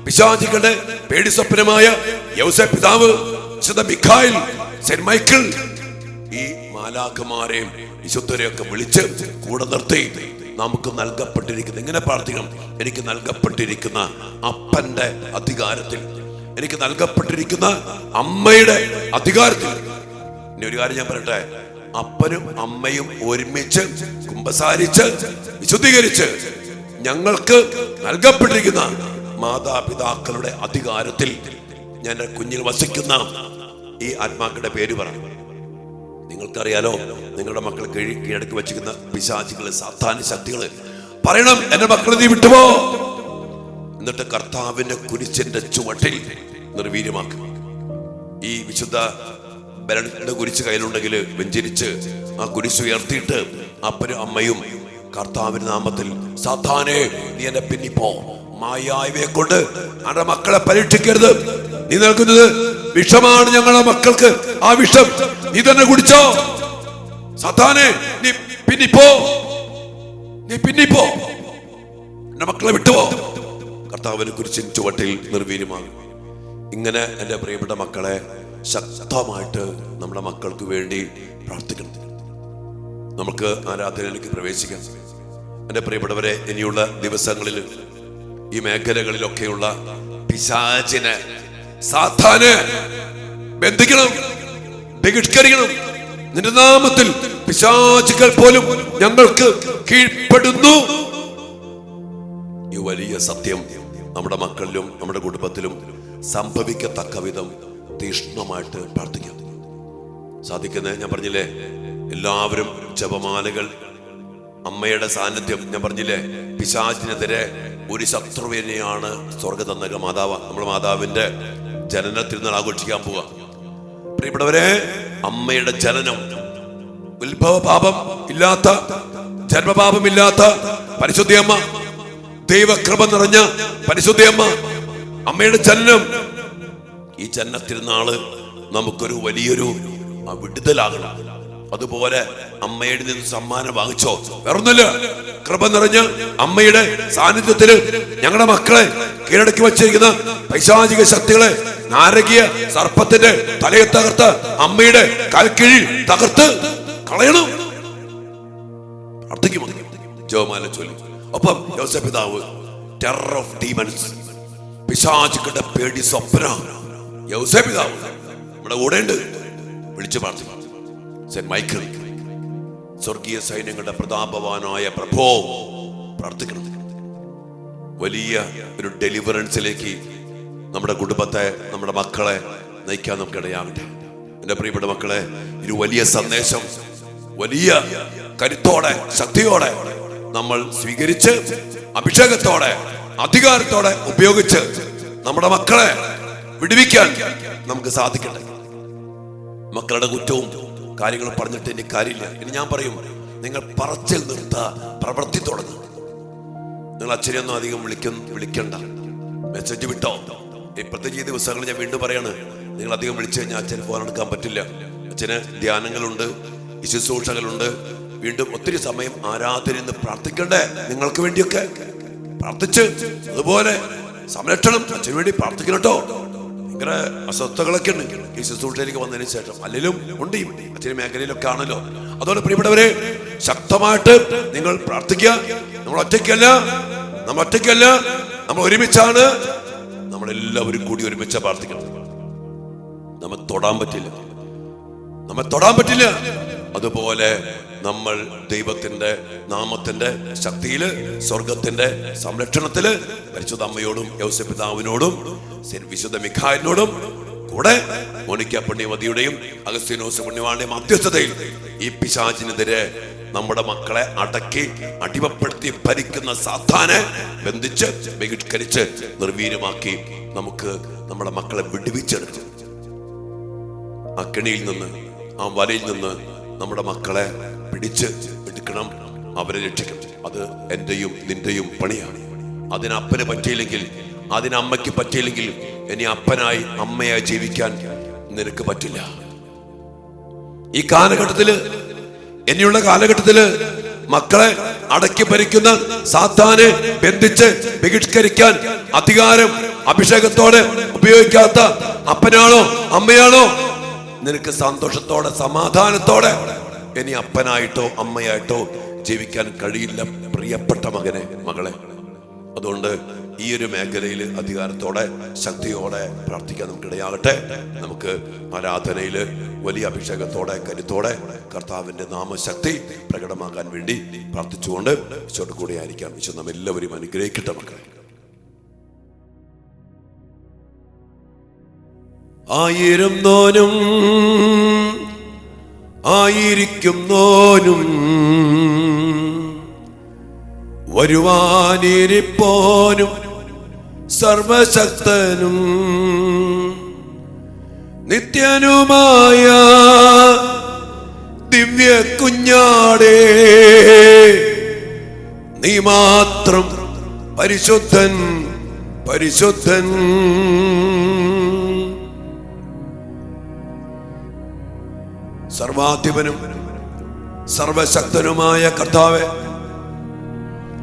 പിശാചുക്കളുടെ പേടി സ്വപ്നമായ യൗസേപ്പ് പിതാവ്, വിശുദ്ധ മിഖായേൽ, സെന്റ് മൈക്കിൾ, ഈ മാലാഖമാരെയും വിശുദ്ധരെയൊക്കെ വിളിച്ച് കൂടെ നിർത്തി നമുക്ക് നൽകപ്പെട്ടിരിക്കുന്ന, എങ്ങനെ പ്രാർത്ഥിക്കണം? എനിക്ക് നൽകപ്പെട്ടിരിക്കുന്ന അപ്പന്റെ അധികാരത്തിൽ, എനിക്ക് നൽകപ്പെട്ടിരിക്കുന്ന അമ്മയുടെ അധികാരത്തിൽ. ഇനി ഒരു കാര്യം ഞാൻ പറയട്ടെ, അപ്പനും അമ്മയും ഒരുമിച്ച് കുമ്പസാരിച്ച് വിശുദ്ധീകരിച്ച് ഞങ്ങൾക്ക് നൽകപ്പെട്ടിരിക്കുന്ന മാതാപിതാക്കളുടെ അധികാരത്തിൽ ഞാൻ കുഞ്ഞിൽ വസിക്കുന്ന ഈ ആത്മാക്കളുടെ പേര് പറഞ്ഞു. നിങ്ങൾക്കറിയാലോ, നിങ്ങളുടെ മക്കൾ കീഴടക്കി വച്ചിരിക്കുന്ന പിശാചുകള്, സാത്താന്യ ശക്തികള് പറയണം, എന്റെ മക്കളെ നീ വിട്ടുപോ. എന്നിട്ട് കർത്താവിന്റെ കുരിശിന്റെ ചുവട്ടിൽ നിർവീര്യമാക്കുക. ഈ വിശുദ്ധ ബലന്റെ കുരിശ് കയ്യിലുണ്ടെങ്കിൽ വെഞ്ചരിച്ച് ആ കുരിശ് ഉയർത്തിയിട്ട് അപ്പനും അമ്മയും കർത്താവിന്റെ നാമത്തിൽ, സാത്താനെ നീ എന്നെ പിന്നിപ്പോ, മായായവയെ കൊണ്ട് അവരുടെ മക്കളെ പരീക്ഷിക്കരുത്. നീ നൽകുന്നത് വിഷമാണ് ഞങ്ങളുടെ മക്കൾക്ക്, ആ വിഷം നീ തന്നെ കുടിച്ചോ. സാത്താനെ നീ പിന്നിപ്പോ, നീ പിന്നിപ്പോ, എന്റെ മക്കളെ വിട്ടുപോ. കർത്താവിനെ കുരിശിൻ ചുവട്ടിൽ നിർവീര്യമാകും. ഇങ്ങനെ എൻ്റെ പ്രിയപ്പെട്ട മക്കളെ ശക്തമായിട്ട് നമ്മുടെ മക്കൾക്ക് വേണ്ടി പ്രാർത്ഥിക്കണം. നമുക്ക് ആരാധനയിലേക്ക് പ്രവേശിക്കാം. എൻ്റെ പ്രിയപ്പെട്ടവരെ, ഇനിയുള്ള ദിവസങ്ങളിൽ ഈ മേഖലകളിലൊക്കെയുള്ള പിശാചിനെ, സാത്താനെ ബന്ധിക്കണം, ബഹിഷ്കരിക്കണം. നിന്റെ നാമത്തിൽ പിശാചുകൾ പോലും ഞങ്ങൾക്ക് കീഴ്പ്പെടുന്നു. ഈ വലിയ സത്യം നമ്മുടെ മക്കളിലും നമ്മുടെ കുടുംബത്തിലും സംഭവിക്കത്തക്ക വിധം തീഷ്ണമായിട്ട് പ്രാർത്ഥിക്കാം. സാധിക്കുന്നത് ഞാൻ പറഞ്ഞില്ലേ, എല്ലാവരും ജപമാലകൾ, അമ്മയുടെ സാന്നിധ്യം, ഞാൻ പറഞ്ഞില്ലേ, പിശാചിനെതിരെ ഒരു ശത്രുവിനെയാണ് സ്വർഗ്ഗ തന്നക മാതാവ്. നമ്മുടെ മാതാവിന്റെ ജനന തിരുനാൾ ആഘോഷിക്കാൻ പോവുക. പ്രിയപ്പെട്ടവരെ, അമ്മയുടെ ജനനം, ഉത്ഭവപാപം ഇല്ലാത്ത, ജന്മപാപമില്ലാത്ത പരിശുദ്ധയമ്മ, ദൈവകൃപ നിറഞ്ഞ പരിശുദ്ധയമ്മ, അമ്മയുടെ ജനനം, ഈ ജനന തിരുനാള് നമുക്കൊരു വലിയൊരു വിടുതലാകണം. അതുപോലെ അമ്മയുടെ നിന്ന് സമ്മാനം വാങ്ങിച്ചോ, വേറൊന്നുമില്ല, കൃപ നിറഞ്ഞ അമ്മയുടെ സാന്നിധ്യത്തില് ഞങ്ങളുടെ മക്കളെ കീഴടക്കി വച്ചിരിക്കുന്ന പൈശാചിക ശക്തികളെ, നാരകീയ സർപ്പത്തിന്റെ തലയെ തകർത്ത് അമ്മയുടെ കാൽക്കീഴിൽ തകർത്ത് കളയണം. പ്രാർത്ഥിക്കും, ജപമാല ചൊല്ലി. ഒപ്പം യോസേഫ് പിതാവ്, ടെറർ ഓഫ് ഡീമൺസ്, പിശാചുക്കളുടെ പേടി സ്വപ്ന, യോസേഫ് പിതാവ് നമ്മുടെ കൂടെ ഉണ്ട്. വിളിച്ചു പ്രാർത്ഥിക്കും. സെന്റ് മൈക്കിൾ, സ്വർഗീയ സൈന്യങ്ങളുടെ പ്രതാപവാനായ പ്രഭോ, പ്രാർത്ഥിക്കണം. വലിയ ഒരു ഡെലിവറൻസിലേക്ക് നമ്മുടെ കുടുംബത്തെ, നമ്മുടെ മക്കളെ നയിക്കാൻ നമുക്ക് ഇടയാകട്ടെ. എൻ്റെ പ്രിയപ്പെട്ട മക്കളെ, ഒരു വലിയ സന്ദേശം വലിയ കരുത്തോടെ, ശക്തിയോടെ നമ്മൾ സ്വീകരിച്ച്, അഭിഷേകത്തോടെ, അധികാരത്തോടെ ഉപയോഗിച്ച് നമ്മുടെ മക്കളെ വിടുവിക്കാൻ നമുക്ക് സാധിക്കട്ടെ. മക്കളുടെ കുറ്റവും കാര്യങ്ങളും പറഞ്ഞിട്ട് എനിക്ക് കാര്യമില്ല. ഇനി ഞാൻ പറയും, നിങ്ങൾ പറച്ചിൽ നിർത്ത, പ്രവൃത്തി തുടങ്ങും. നിങ്ങൾ അച്ഛനെയൊന്നും അധികം വിളിക്കണ്ട, മെസ്സേജ് വിട്ടോ. പ്രത്യേകിച്ച് ഈ ദിവസങ്ങൾ ഞാൻ വീണ്ടും പറയാണ്, നിങ്ങൾ അധികം വിളിച്ചു കഴിഞ്ഞാൽ അച്ഛന് ഫോൺ എടുക്കാൻ പറ്റില്ല. അച്ഛന് ധ്യാനങ്ങളുണ്ട്, ശുശ്രൂഷകളുണ്ട്. വീണ്ടും ഒത്തിരി സമയം ആരാധനയിൽ പ്രാർത്ഥിക്കണ്ടേ? നിങ്ങൾക്ക് വേണ്ടിയൊക്കെ പ്രാർത്ഥിച്ച്, അതുപോലെ സംരക്ഷണം അച്ഛന് വേണ്ടി പ്രാർത്ഥിക്കണം കേട്ടോ. ഭയങ്കര അസ്വസ്ഥകളൊക്കെ ഉണ്ട് ഈ ശുശ്രൂഷയിലേക്ക് വന്നതിന് ശേഷം, അല്ലെങ്കിലും ഉണ്ട്, അച്ഛൻ്റെ മേഖലയിലൊക്കെ ആണല്ലോ. അതുപോലെ പ്രിയപ്പെട്ടവരെ, ശക്തമായിട്ട് നിങ്ങൾ പ്രാർത്ഥിക്കുക. നമ്മൾ ഒറ്റയ്ക്കല്ല, നമ്മൾ ഒരുമിച്ചാണ്. നമ്മളെല്ലാവരും കൂടി ഒരുമിച്ച് പ്രാർത്ഥിക്കണം. നമ്മെ തൊടാൻ പറ്റില്ല. അതുപോലെ നമ്മൾ ദൈവത്തിന്റെ നാമത്തിന്റെ ശക്തിയില്, സ്വർഗത്തിന്റെ സംരക്ഷണത്തില് പരിശുദ്ധ അമ്മയോടും യോസേഫ് പിതാവിനോടും വിശുദ്ധ മിഖായിലിനോടും കൂടെ മോനിക്ക പുണ്യമതിയുടെയും അഗസ്തീനോസ് പുണ്യവാന്റെയും മധ്യസ്ഥതയിൽ ഈ പിശാചിനെതിരെ നമ്മുടെ മക്കളെ അടക്കി അടിമപ്പെടുത്തി ഭരിക്കുന്ന സാത്താനെ ബന്ധിച്ച്, ബഹിഷ്കരിച്ച്, നിർവീര്യമാക്കി നമുക്ക് നമ്മുടെ മക്കളെ വിടുവിച്ചെടുക്കും. ആ കെണിയിൽ നിന്ന്, ആ വലയിൽ നിന്ന് നമ്മുടെ മക്കളെ പിടിച്ച് എടുക്കണം, അവരെ രക്ഷിക്കണം. അത് എന്റെയും നിന്റെയും പണിയാണ്. അതിനപ്പന് പറ്റിയില്ലെങ്കിൽ, അതിനമ്മയ്ക്ക് പറ്റിയില്ലെങ്കിൽ, ഇനി അപ്പനായി അമ്മയായി ജീവിക്കാൻ നിനക്ക് പറ്റില്ല. ഈ കാലഘട്ടത്തില്, ഇനിയുള്ള കാലഘട്ടത്തില് മക്കളെ അടക്കി ഭരിക്കുന്ന സാത്താനെ ബന്ധിച്ച് ബഹിഷ്കരിക്കാൻ അധികാരം അഭിഷേകത്തോടെ ഉപയോഗിക്കാത്ത അപ്പനാണോ അമ്മയാണോ നിനക്ക് സന്തോഷത്തോടെ, സമാധാനത്തോടെ ഇനി അപ്പനായിട്ടോ അമ്മയായിട്ടോ ജീവിക്കാൻ കഴിയില്ല. പ്രിയപ്പെട്ട മകനെ, മകളെ, അതുകൊണ്ട് ഈ ഒരു മേഖലയിൽ അധികാരത്തോടെ ശക്തിയോടെ പ്രാർത്ഥിക്കാൻ നമുക്കിടയാകട്ടെ. നമുക്ക് ആരാധനയിൽ വലിയ അഭിഷേകത്തോടെ കരുത്തോടെ കർത്താവിൻ്റെ നാമശക്തി പ്രകടമാക്കാൻ വേണ്ടി പ്രാർത്ഥിച്ചുകൊണ്ട് ഈശോയോട് കൂടെ ആയിരിക്കാം. ഈശോ നമ്മെല്ലാവരും അനുഗ്രഹിക്കട്ടെ മക്കളെ. ആയിരം നോനും ആയിരിക്കും നോനും വരുവാനിരിപ്പോനും സർവശക്തനും നിത്യനുമായ ദിവ്യ കുഞ്ഞാടേ, നീ മാത്രം പരിശുദ്ധൻ പരിശുദ്ധൻ. സർവാധിപനും സർവശക്തനുമായ കർത്താവേ,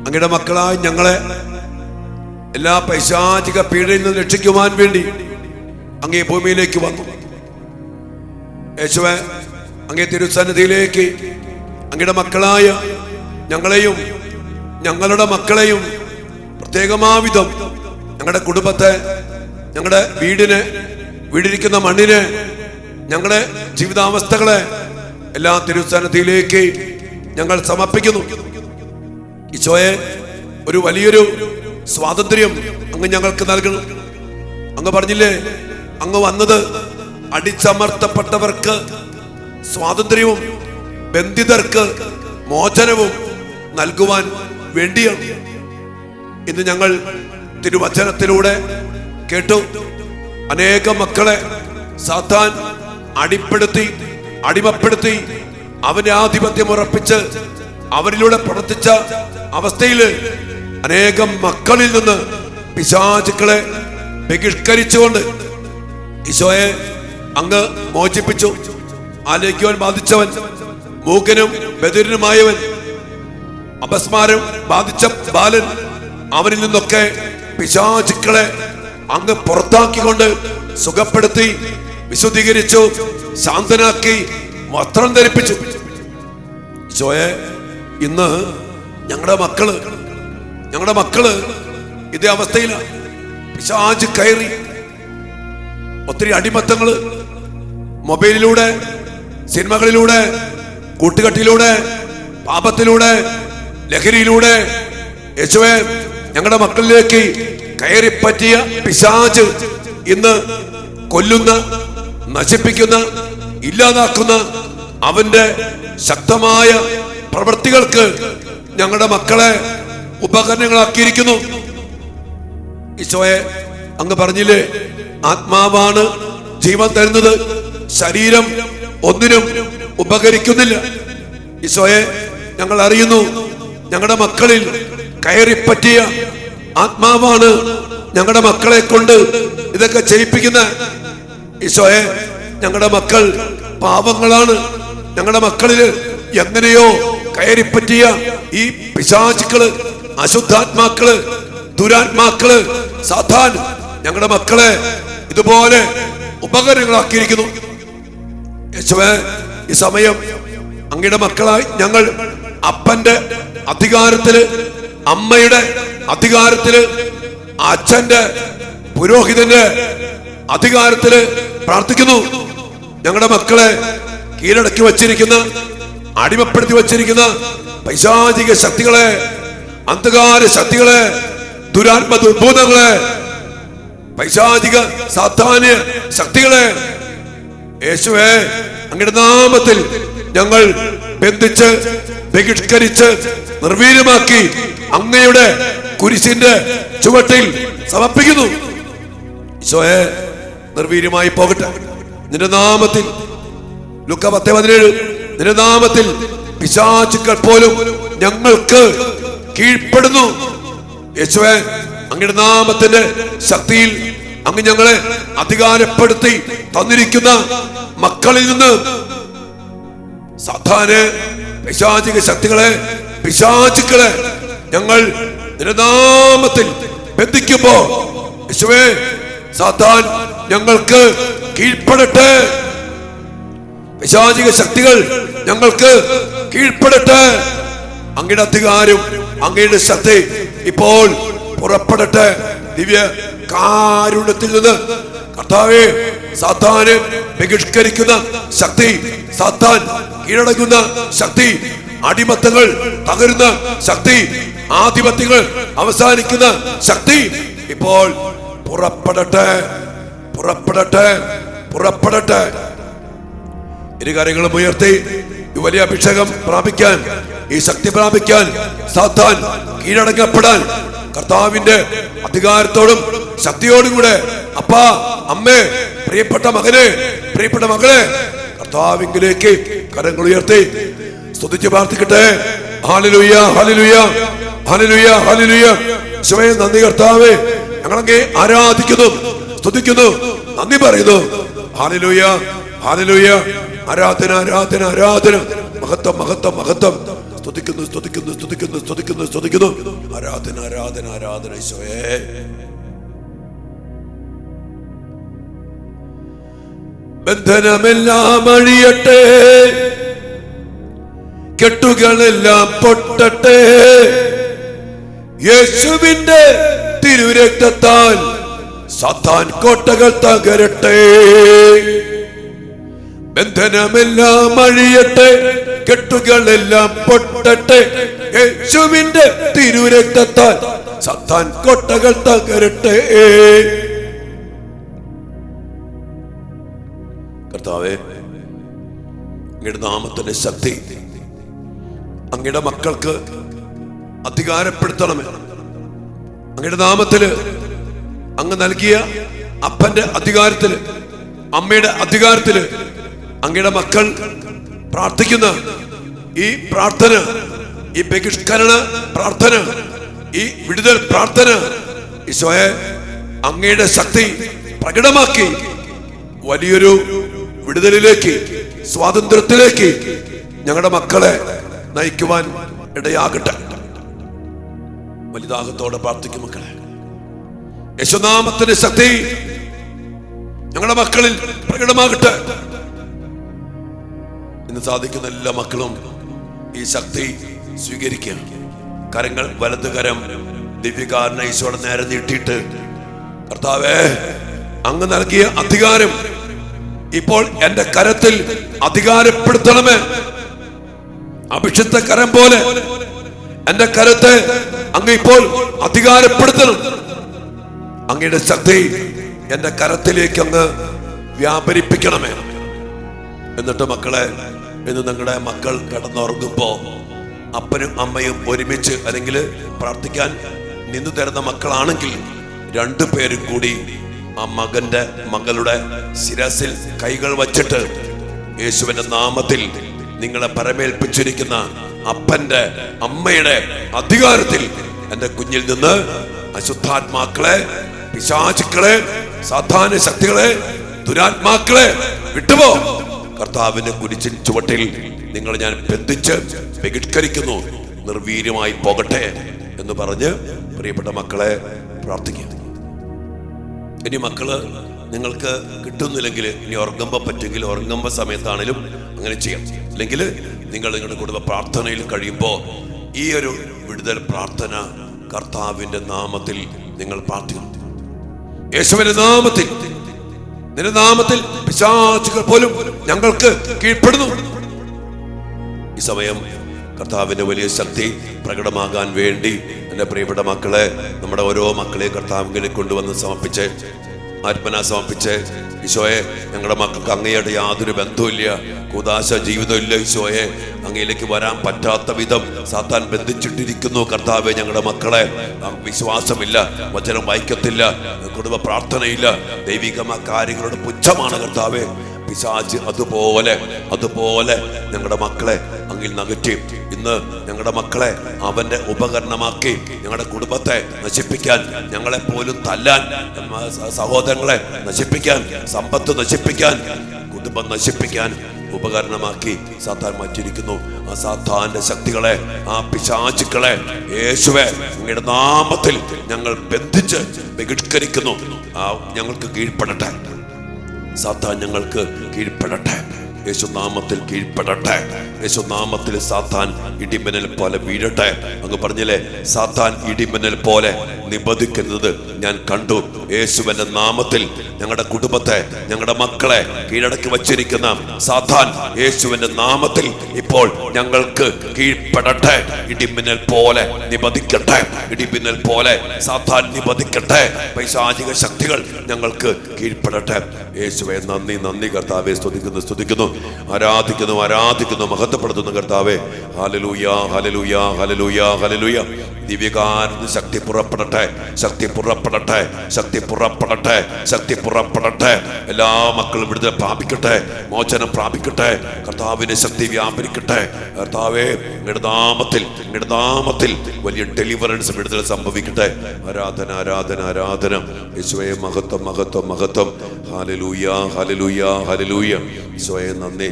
അങ്ങയുടെ മക്കളായി ഞങ്ങളെ എല്ലാ പൈശാചിക പീഡയിൽ നിന്ന് രക്ഷിക്കുവാൻ വേണ്ടി അങ്ങേ ഭൂമിയിലേക്ക് വന്നു. യേശുവേ, അങ്ങേ തിരുസന്നിധിയിലേക്ക് അങ്ങയുടെ മക്കളായ ഞങ്ങളെയും ഞങ്ങളുടെ മക്കളെയും പ്രത്യേകമാവിധം ഞങ്ങളുടെ കുടുംബത്തെ, ഞങ്ങളുടെ വീടിനെ, വീടിരിക്കുന്ന മണ്ണിനെ, ഞങ്ങളുടെ ജീവിതാവസ്ഥകളെ എല്ലാ തിരുസന്നിധിയിലേക്ക് ഞങ്ങൾ സമർപ്പിക്കുന്നു. ഈശോയെ, ഒരു വലിയൊരു സ്വാതന്ത്ര്യം അങ്ങ് ഞങ്ങൾക്ക് നൽകണം. അങ്ങ് പറഞ്ഞില്ലേ, അങ്ങ് വന്നത് അടിച്ചമർത്തപ്പെട്ടവർക്ക് സ്വാതന്ത്ര്യവും ബന്ധിതർക്ക് മോചനവും നൽകുവാൻ വേണ്ടിയാണ്. ഇന്ന് ഞങ്ങൾ തിരുവചനത്തിലൂടെ കേട്ടു, അനേകം മക്കളെ സാത്താൻ അടിമപ്പെടുത്തി അവന്റെ ആധിപത്യം ഉറപ്പിച്ച് അവരിലൂടെ പ്രവർത്തിച്ച അവസ്ഥയിൽ അനേകം മക്കളിൽ നിന്ന് പിശാചുക്കളെ ബഹിഷ്കരിച്ചുകൊണ്ട് ഈശോയെ അങ്ങ് മോചിപ്പിച്ചു. ആലയിക്കുവാൻ ബാധിച്ചവൻ, മൂകനും ബധിരനുമായവൻ, അപസ്മാരം ബാധിച്ച ബാലൻ, അവനിൽ നിന്നൊക്കെ പിശാചുക്കളെ അങ്ങ് പുറത്താക്കിക്കൊണ്ട് സുഖപ്പെടുത്തി, വിശുദ്ധീകരിച്ചു, ശാന്തനാക്കി, വസ്ത്രം ധരിപ്പിച്ചു. ഈശോയെ, ഇന്ന് ഞങ്ങളുടെ മക്കള് ഇതേ അവസ്ഥയിലാണ്. പിശാച് കയറി ഒത്തിരി അടിമത്തങ്ങള് മൊബൈലിലൂടെ, സിനിമകളിലൂടെ, കൂട്ടുകെട്ടിലൂടെ, പാപത്തിലൂടെ, ലഹരിയിലൂടെ യേശുവേ ഞങ്ങളുടെ മക്കളിലേക്ക് കയറിപ്പറ്റിയ പിശാച് ഇന്ന് കൊല്ലുന്ന, നശിപ്പിക്കുന്ന, ഇല്ലാതാക്കുന്ന അവന്റെ ശക്തമായ പ്രവൃത്തികൾക്ക് ഞങ്ങളുടെ മക്കളെ ഉപകരണങ്ങളാക്കിയിരിക്കുന്നു. ഈശോയെ, അങ്ങ് പറഞ്ഞില്ലേ, ആത്മാവാണ് ജീവൻ തരുന്നത്, ശരീരം ഒന്നിനും ഉപകരിക്കുന്നില്ല. ഈശോയെ, ഞങ്ങൾ അറിയുന്നു, ഞങ്ങളുടെ മക്കളിൽ കയറിപ്പറ്റിയ ആത്മാവാണ് ഞങ്ങളുടെ മക്കളെ കൊണ്ട് ഇതൊക്കെ ചെയ്യിപ്പിക്കുന്ന. ഈശോയെ, ഞങ്ങളുടെ മക്കൾ പാവങ്ങളാണ്. ഞങ്ങളുടെ മക്കളിൽ എങ്ങനെയോ കയറിപ്പറ്റിയ ഈ പിശാചുക്കള്, അശുദ്ധാത്മാക്കള്, ദുരാത്മാക്കള്, സാത്താൻ ഞങ്ങളുടെ മക്കളെ ഇതുപോലെ ഉപകരണങ്ങളാക്കിയിരിക്കുന്നു. യേശുവേ, ഈ സമയം അങ്ങയുടെ മക്കളായി ഞങ്ങൾ അപ്പന്റെ അധികാരത്തില്, അമ്മയുടെ അധികാരത്തില്, അച്ഛന്റെ, പുരോഹിതന്റെ അധികാരത്തില് പ്രാർത്ഥിക്കുന്നു. ഞങ്ങളുടെ മക്കളെ കീഴടക്കി വച്ചിരിക്കുന്ന, അടിമപ്പെടുത്തി വച്ചിരിക്കുന്ന പൈശാചിക ശക്തികളെ, അന്ധകാര ശക്തികളെ, ദുരാത്മ ദുർബോധങ്ങളെ, പൈശാചിക സാത്താന്യ ശക്തികളെ യേശുവേ അങ്ങയുടെ നാമത്തിൽ ഞങ്ങൾ ബന്ധിച്ച്, ബഹിഷ്കരിച്ച്, നിർവീര്യമാക്കി അങ്ങയുടെ കുരിശിന്റെ ചുവട്ടിൽ സമർപ്പിക്കുന്നു. ഈശോയെ, നിർവീര്യമായി പോകട്ടെ നിന്റെ നാമത്തിൽ. ലൂക്കാ 10:17 നിന്റെ നാമത്തിൽ പിശാചുക്കൾ പോലും ഞങ്ങൾക്ക് കീഴ്പ്പെടുന്നു. യേശുവേ, അങ്ങയുടെ നാമത്തിന്റെ ശക്തിയിൽ അങ്ങ് ഞങ്ങളെ അധികാരപ്പെടുത്തി തന്നിരിക്കുന്ന മക്കളിൽ നിന്ന് സാത്താനെ, പിശാചിക ശക്തികളെ, പിശാചുക്കളെ ഞങ്ങൾ നിന്റെ നാമത്തിൽ ബന്ധിക്കുമ്പോ യേശുവേ, സാത്താൻ ഞങ്ങൾക്ക് കീഴ്പ്പെടട്ടെ. പിശാചിക ശക്തികൾ ഞങ്ങൾക്ക് കീഴ്പ്പെടട്ടെ. അങ്ങയുടെ അധികാരം, അങ്ങയുടെ ശക്തി ഇപ്പോൾ പുറപ്പെടട്ടെ. ദിവ്യ കാരുണ്യത്തിൽ നിന്ന് കർത്താവേ, സാത്താനെ ബഹിഷ്കരിക്കുന്ന ശക്തി, സാത്താൻ കീഴടങ്ങുന്ന ശക്തി, അടിമത്തങ്ങൾ തകരുന്ന ശക്തി, ആധിപത്യങ്ങൾ അവസാനിക്കുന്ന ശക്തി ഇപ്പോൾ പുറപ്പെടട്ടെ, പുറപ്പെടട്ടെ, പുറപ്പെടട്ടെ. ഇരു കാര്യങ്ങളും ഉയർത്തി ഈ വലിയ അഭിഷേകം പ്രാപിക്കാൻ, ഈ ശക്തി പ്രാപിക്കാൻ, സാത്താൻ കീഴടങ്ങപ്പെടാൻ കർത്താവിന്റെ അധികാരത്തോടും ശക്തിയോടും കൂടെ അപ്പാ, അമ്മേ, പ്രിയപ്പെട്ട മകനെ, പ്രിയപ്പെട്ട മകളെ കർത്താവിലേക്ക് കരങ്ങൾ ഉയർത്തി സ്തുതിച്ച് പ്രാർത്ഥിക്കട്ടെ. ഹല്ലേലൂയ, ഹല്ലേലൂയ, ഹല്ലേലൂയ, ഹല്ലേലൂയ. യേശുവേ നന്ദി കർത്താവേ, ഞങ്ങളങ്ങേ ആരാധിക്കുന്നു, സ്തുതിക്കുന്നു, നന്ദി പറയുന്നു. ഹല്ലേലൂയ, ഹല്ലേലൂയ. ആരാധന, ആരാധന, ആരാധന. മഹത്വം, മഹത്വം, മഹത്വം. സ്തുതിക്കുന്നു, സ്തുതിക്കുന്നു, സ്തുതിക്കുന്നു, സ്തുതിക്കുന്നു, സ്തുതിക്കുന്നു. ആരാധന, ആരാധന, ആരാധന. യേശുവേ ബന്ധനമെല്ലാം അഴിയട്ടെ, കെട്ടുകളെല്ലാം പൊട്ടട്ടെ, യേശുവിന്റെ തിരുരക്തത്താൽ സാത്താൻ കോട്ടകൾ തകരട്ടെ. ബന്ധനമെല്ലാം അഴിയട്ടെ, കെട്ടുകളെല്ലാം പൊട്ടട്ടെ, യേശുവിന്റെ തിരുരക്തത്താൽ സാത്താൻ കോട്ടകൾ തകരട്ടെ. കർത്താവേ, അങ്ങയുടെ നാമത്തിന്റെ ശക്തി അങ്ങയുടെ മക്കൾക്ക് അധികാരപ്പെടുത്തണമേ. അങ്ങയുടെ നാമത്തില് അങ്ങ് നൽകിയ അപ്പന്റെ അധികാരത്തില്, അമ്മയുടെ അധികാരത്തില് അങ്ങയുടെ മക്കൾ പ്രാർത്ഥിക്കുന്ന ഈ പ്രാർത്ഥന, ഈ ബഹിഷ്കരണ പ്രാർത്ഥന, ഈ വിടുതൽ പ്രാർത്ഥന ഈശോയെ അങ്ങയുടെ ശക്തി പ്രകടമാക്കി വലിയൊരു വിടുതലിലേക്ക്, സ്വാതന്ത്ര്യത്തിലേക്ക് ഞങ്ങളുടെ മക്കളെ നയിക്കുവാൻ ഇടയാകട്ടെ. വലിദാഹത്തോടെ പ്രാർത്ഥിക്കും മക്കളെ. യേശുനാമത്തിന്റെ ശക്തി ഞങ്ങളുടെ മക്കളിൽ പ്രകടമാകട്ടെ. ഇന്ന് സാധിക്കുന്ന എല്ലാ മക്കളും ഈ ശക്തി സ്വീകരിക്കുക. കരങ്ങൾ, വലത് കരം ദിവ്യകാരണ ഈശോയുടെ നേരെ നീട്ടിയിട്ട് കർത്താവേ, അങ്ങ് നൽകിയ അധികാരം ഇപ്പോൾ എന്റെ കരത്തിൽ അധികാരപ്പെടുത്തണമേ. അഭിഷിക്ത കരം പോലെ എന്റെ കരത്തെ അങ്ങ് ഇപ്പോൾ അധികാരപ്പെടുത്തണം. അങ്ങയുടെ ശക്തി എന്റെ കരത്തിലേക്ക് അങ്ങ് വ്യാപരിപ്പിക്കണമേ. എന്നിട്ട് മക്കളെ, ഇന്ന് നിങ്ങളുടെ മക്കൾ കിടന്നുറങ്ങുമ്പോ അപ്പനും അമ്മയും ഒരുമിച്ച് അല്ലെങ്കിൽ പ്രാർത്ഥിക്കാൻ നിന്നു തരുന്ന മക്കളാണെങ്കിൽ രണ്ടുപേരും കൂടി ആ മകന്റെ, മകളുടെ ശിരസിൽ കൈകൾ വച്ചിട്ട് യേശുവിന്റെ നാമത്തിൽ നിങ്ങളെ പരമേൽപ്പിച്ചിരിക്കുന്ന അപ്പന്റെ, അമ്മയുടെ അധികാരത്തിൽ എന്റെ കുഞ്ഞിൽ നിന്ന് അശുദ്ധാത്മാക്കളെ, പിശാചുക്കളെ, സാധാരണ ശക്തികളെ, ദുരാത്മാക്കളെ വിട്ടുപോ. കർത്താവിന്റെ കുരിശിൻ ചുവട്ടിൽ നിങ്ങൾ ഞാൻ ബന്ധിച്ച് ബഹിഷ്കരിക്കുന്നു, നിർവീര്യമായി പോകട്ടെ എന്ന് പറഞ്ഞ് പ്രിയപ്പെട്ട മക്കളെ പ്രാർത്ഥിക്കുക. ഇനി മക്കള് നിങ്ങൾക്ക് കിട്ടുന്നില്ലെങ്കിൽ ഇനി ഉറങ്ങുമ്പോൾ പറ്റുമെങ്കിൽ ഉറങ്ങുമ്പോൾ സമയത്താണേലും അങ്ങനെ ചെയ്യാം. അല്ലെങ്കിൽ നിങ്ങൾ നിങ്ങളുടെ കുടുംബ പ്രാർത്ഥനയിൽ കഴിയുമ്പോൾ ഈ ഒരു വിടുതൽ പ്രാർത്ഥന കർത്താവിന്റെ നാമത്തിൽ നിങ്ങൾ പ്രാർത്ഥിക്കണം. യേശുവിന്റെ നാമത്തിൽ, നിന്റെ നാമത്തിൽ പിശാചുകൾ പോലും ഞങ്ങൾക്ക് കീഴ്പ്പെടുന്നു. ഈ സമയം കർത്താവിന്റെ വലിയ ശക്തി പ്രകടമാകാൻ വേണ്ടി എന്റെ പ്രിയപ്പെട്ട മക്കളെ, നമ്മുടെ ഓരോ മക്കളെ കർത്താവിലേക്ക് കൊണ്ടുവന്ന് സമർപ്പിച്ച്, ആത്മന സമർപ്പിച്ച്, ഈശോയെ ഞങ്ങളുടെ മക്കൾക്ക് അങ്ങയുടെ യാതൊരു ബന്ധവുമില്ല, കൂദാശ ജീവിതമില്ല. ഈശോയെ അങ്ങയിലേക്ക് വരാൻ പറ്റാത്ത വിധം സാത്താൻ ബന്ധിച്ചിട്ടിരിക്കുന്നു. കർത്താവെ, ഞങ്ങളുടെ മക്കളെ വിശ്വാസമില്ല, വചനം വായിക്കത്തില്ല, കുടുംബ പ്രാർത്ഥനയില്ല, ദൈവികമായ കാര്യങ്ങളുടെ പുച്ഛമാണ് കർത്താവെ. പിശാച് അതുപോലെ ഞങ്ങളുടെ മക്കളെ അങ്ങിൽ നകറ്റി ഇന്ന് ഞങ്ങളുടെ മക്കളെ അവന്റെ ഉപകരണമാക്കി ഞങ്ങളുടെ കുടുംബത്തെ നശിപ്പിക്കാൻ, ഞങ്ങളെ പോലും തല്ലാൻ, സഹോദരങ്ങളെ നശിപ്പിക്കാൻ, സമ്പത്ത് നശിപ്പിക്കാൻ, കുടുംബം നശിപ്പിക്കാൻ ഉപകരണമാക്കി സാത്താൻ മാറ്റിയിരിക്കുന്നു. ആ സാത്താന്റെ ശക്തികളെ, ആ പിശാചുക്കളെ യേശുവേ അങ്ങയുടെ നാമത്തിൽ ഞങ്ങൾ ബന്ധിച്ച് ബഹിഷ്കരിക്കുന്നു. ഞങ്ങൾക്ക് കീഴ്പ്പെടട്ടെ, സാത്താൻ ഞങ്ങൾക്ക് കീഴ്പ്പെടട്ടെ. യേശുനാമത്തിൽ കീഴ്പ്പെടട്ടെ. യേശുനാമത്തിൽ സാത്താൻ ഇടിമിന്നൽ പോലെ വീഴട്ടെ. അങ്ങ് പറഞ്ഞില്ലേ, സാത്താൻ ഇടിമിന്നൽ പോലെ നിബന്ധിക്കുന്നത് ഞാൻ കണ്ടു. യേശുവിന്റെ നാമത്തിൽ ഞങ്ങളുടെ കുടുംബത്തെ, ഞങ്ങളുടെ മക്കളെ കീഴടക്കി വച്ചിരിക്കുന്ന സാത്താൻ യേശുവിന്റെ നാമത്തിൽ ഇപ്പോൾ ഞങ്ങൾക്ക് കീഴ്പ്പെടട്ടെ. ഇടിമിന്നൽ പോലെ നിബന്ധിക്കട്ടെ. ഇടിമിന്നൽ പോലെ സാത്താൻ നിബന്ധിക്കട്ടെ. പൈശാചിക ശക്തികൾ ഞങ്ങൾക്ക് കീഴ്പ്പെടട്ടെ. യേശുവേ നന്ദി, നന്ദി കർത്താവേ. സ്തുതിക്കുന്നു, ആരാധിക്കുന്നു, മഹത്വപ്പെടുത്തുന്നു കർത്താവേ. ഹല്ലേലൂയ, ഹല്ലേലൂയ, ഹല്ലേലൂയ, ഹല്ലേലൂയ. ദിവ്യകാരുണ്യ ശക്തി പുറപ്പെടട്ടെ, ശക്തി പുറപ്പെടട്ടെ, ശക്തി പുറപ്പെടട്ടെ, ശക്തി പുറപ്പെടട്ടെ. എല്ലാ മക്കളും വിടുതൽ പ്രാപിക്കട്ടെ, മോചനം പ്രാപിക്കട്ടെ. കർത്താവിന്റെ ശക്തി വ്യാപരിക്കട്ടെ. കർത്താവേ, അങ്ങയുടെ നാമത്തിൽ വലിയ ഡെലിവറൻസ്, വിടുതൽ സംഭവിക്കട്ടെ. ആരാധന, ആരാധന, ആരാധന. യേശുവേ മഹത്വം, മഹത്വം, മഹത്വം. ഹല്ലേലൂയ, ഹല്ലേലൂയ, ഹല്ലേലൂയ. ഈശോയെ നന്ദി.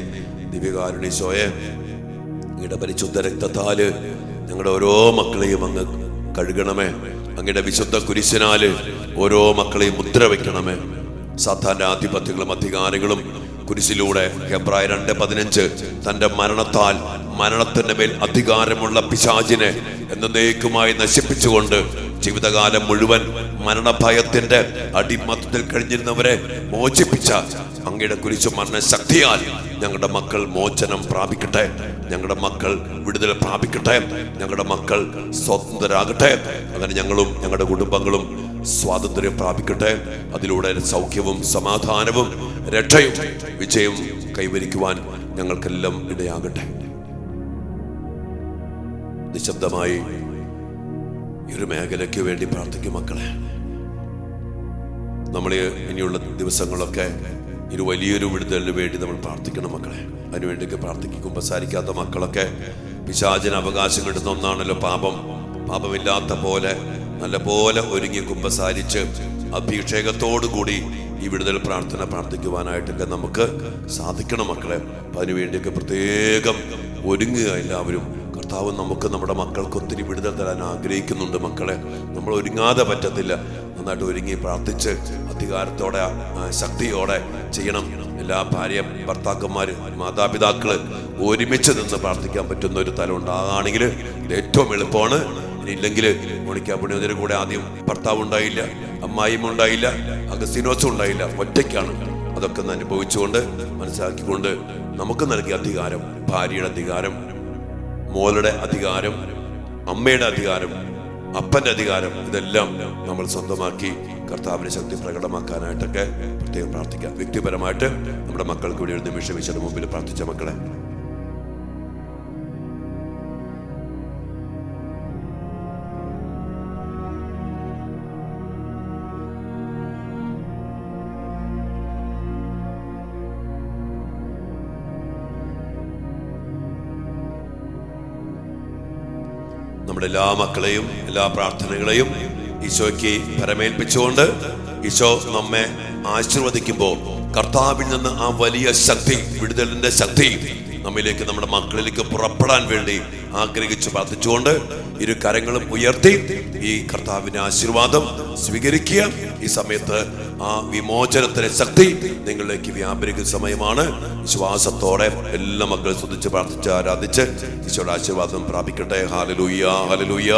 ദിവ്യകാരുണ്യ ഈശോയെ, അങ്ങയുടെ പരിശുദ്ധ രക്തത്താല് ഞങ്ങളുടെ ഓരോ മക്കളെയും അങ്ങ് കഴുകണമേ. അങ്ങയുടെ വിശുദ്ധ കുരിശിനാല് ഓരോ മക്കളെയും മുദ്ര വെക്കണമേ. സാത്താന്റെ ആധിപത്യങ്ങളും അധികാരങ്ങളും കുരിശിലൂടെ ഹെബ്രായർ 2:15 തന്റെ മരണത്താൽ മരണത്തിന്റെ മേൽ അധികാരമുള്ള പിശാചിനെ എന്നേക്കുമായി നശിപ്പിച്ചുകൊണ്ട് ജീവിതകാലം മുഴുവൻ മരണഭയത്തിന്റെ അടിമത്തത്തിൽ കഴിഞ്ഞിരുന്നവരെ മോചിപ്പിച്ച അങ്ങയുടെ കുരിശു മരണ ശക്തിയാൽ ഞങ്ങളുടെ മക്കൾ മോചനം പ്രാപിക്കട്ടെ. ഞങ്ങളുടെ മക്കൾ വിടുതൽ പ്രാപിക്കട്ടെ. ഞങ്ങളുടെ മക്കൾ സ്വതന്ത്രരാകട്ടെ. അങ്ങനെ ഞങ്ങളും ഞങ്ങളുടെ കുടുംബങ്ങളും സ്വാതന്ത്ര്യം പ്രാപിക്കട്ടെ. അതിലൂടെ സൗഖ്യവും സമാധാനവും രക്ഷയും വിജയവും കൈവരിക്കുവാൻ ഞങ്ങൾക്കെല്ലാം ഇടയാകട്ടെ. നിശബ്ദമായി ഈ ഒരു മേഖലയ്ക്ക് വേണ്ടി പ്രാർത്ഥിക്കും മക്കളെ. നമ്മൾ ഇനിയുള്ള ദിവസങ്ങളൊക്കെ ഒരു വലിയൊരു വിടുതലിന് വേണ്ടി നമ്മൾ പ്രാർത്ഥിക്കണം മക്കളെ. അതിനുവേണ്ടിയൊക്കെ പ്രാർത്ഥിക്കും. കുമ്പസാരിക്കാത്ത മക്കളൊക്കെ പിശാചിന് അവകാശം കിട്ടുന്ന ഒന്നാണല്ലോ പാപം. പാപമില്ലാത്ത പോലെ നല്ല പോലെ ഒരുങ്ങി കുമ്പസാരിച്ച് അഭിഷേകത്തോടു കൂടി ഈ വിടുതൽ പ്രാർത്ഥന പ്രാർത്ഥിക്കുവാനായിട്ടൊക്കെ നമുക്ക് സാധിക്കണം മക്കളെ. അപ്പം അതിനുവേണ്ടിയൊക്കെ പ്രത്യേകം ഒരുങ്ങുക എല്ലാവരും. കർത്താവ് നമുക്ക് നമ്മുടെ മക്കൾക്ക് ഒത്തിരി വിടുതൽ തരാൻ ആഗ്രഹിക്കുന്നുണ്ട് മക്കളെ. നമ്മൾ ഒരുങ്ങാതെ പറ്റത്തില്ല. നന്നായിട്ട് ഒരുങ്ങി പ്രാർത്ഥിച്ച് അധികാരത്തോടെ ശക്തിയോടെ ചെയ്യണം. എല്ലാ ഭാര്യ ഭർത്താക്കന്മാര് മാതാപിതാക്കള് ഒരുമിച്ച് നിന്ന് പ്രാർത്ഥിക്കാൻ പറ്റുന്ന ഒരു തലം ഉണ്ടാകുകയാണെങ്കിൽ ഇത് ഏറ്റവും എളുപ്പമാണ്. ഇല്ലെങ്കിൽ മോണിക്ക പുണ്യവതിയുടെ കൂടെ ആദ്യം ഭർത്താവ് ഉണ്ടായില്ല, അമ്മായിയും ഉണ്ടായില്ല, അഗസ്തീനോസും ഉണ്ടായില്ല, ഒറ്റയ്ക്കാണ്. അതൊക്കെ ഒന്ന് അനുഭവിച്ചുകൊണ്ട് മനസ്സിലാക്കിക്കൊണ്ട് നമുക്ക് നൽകിയ അധികാരം, ഭാര്യയുടെ അധികാരം, മോളുടെ അധികാരം, അമ്മയുടെ അധികാരം, അപ്പന്റെ അധികാരം, ഇതെല്ലാം നമ്മൾ സ്വന്തമാക്കി കർത്താവിന്റെ ശക്തി പ്രകടമാക്കാനായിട്ടൊക്കെ പ്രത്യേകം പ്രാർത്ഥിക്കാം. വ്യക്തിപരമായിട്ട് നമ്മുടെ മക്കൾക്ക് വേണ്ടി ഒരു നിമിഷം ഈശോയുടെ മുമ്പിൽ പ്രാർത്ഥിച്ച മക്കളെ. നമ്മുടെ എല്ലാ മക്കളെയും എല്ലാ പ്രാർത്ഥനകളെയും ഈശോയ്ക്ക് പരമേൽപ്പിച്ചുകൊണ്ട് ഈശോ നമ്മെ ആശീർവദിക്കുമ്പോൾ കർത്താവിൽ നിന്ന് ആ വലിയ ശക്തി, വിടുതലിന്റെ ശക്തി നമ്മിലേക്ക്, നമ്മുടെ മക്കളിലേക്ക് പുറപ്പെടാൻ വേണ്ടി ആഗ്രഹിച്ച് പ്രാർത്ഥിച്ചുകൊണ്ട് ഇരു കരങ്ങളും ഉയർത്തി ഈ കർത്താവിന്റെ ആശീർവാദം സ്വീകരിക്കുക. ഈ സമയത്ത് ആ വിമോചനത്തിന്റെ ശക്തി നിങ്ങളിലേക്ക് വ്യാപരിക്കുന്ന സമയമാണ്. വിശ്വാസത്തോടെ എല്ലാ മക്കളും സ്തുതിച്ച് പ്രാർത്ഥിച്ച് ആരാധിച്ച് ഈശോയുടെ ആശീർവാദം പ്രാപിക്കട്ടെ. Hallelujah, hallelujah.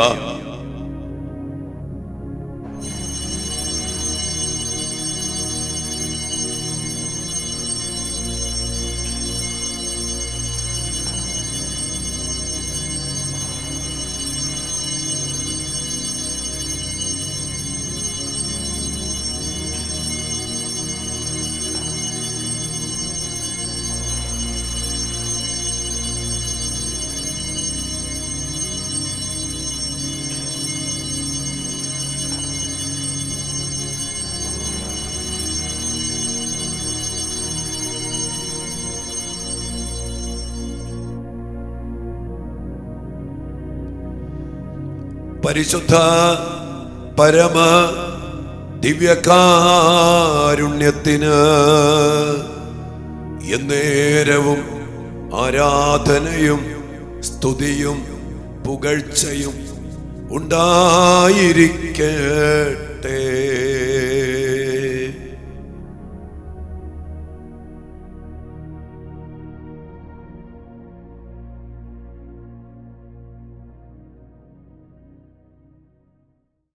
പരിശുദ്ധ പരമ ദിവ്യകാരുണ്യത്തിന് എന്നേരവും ആരാധനയും സ്തുതിയും പുകഴ്ചയും ഉണ്ടായിരിക്കട്ടെ.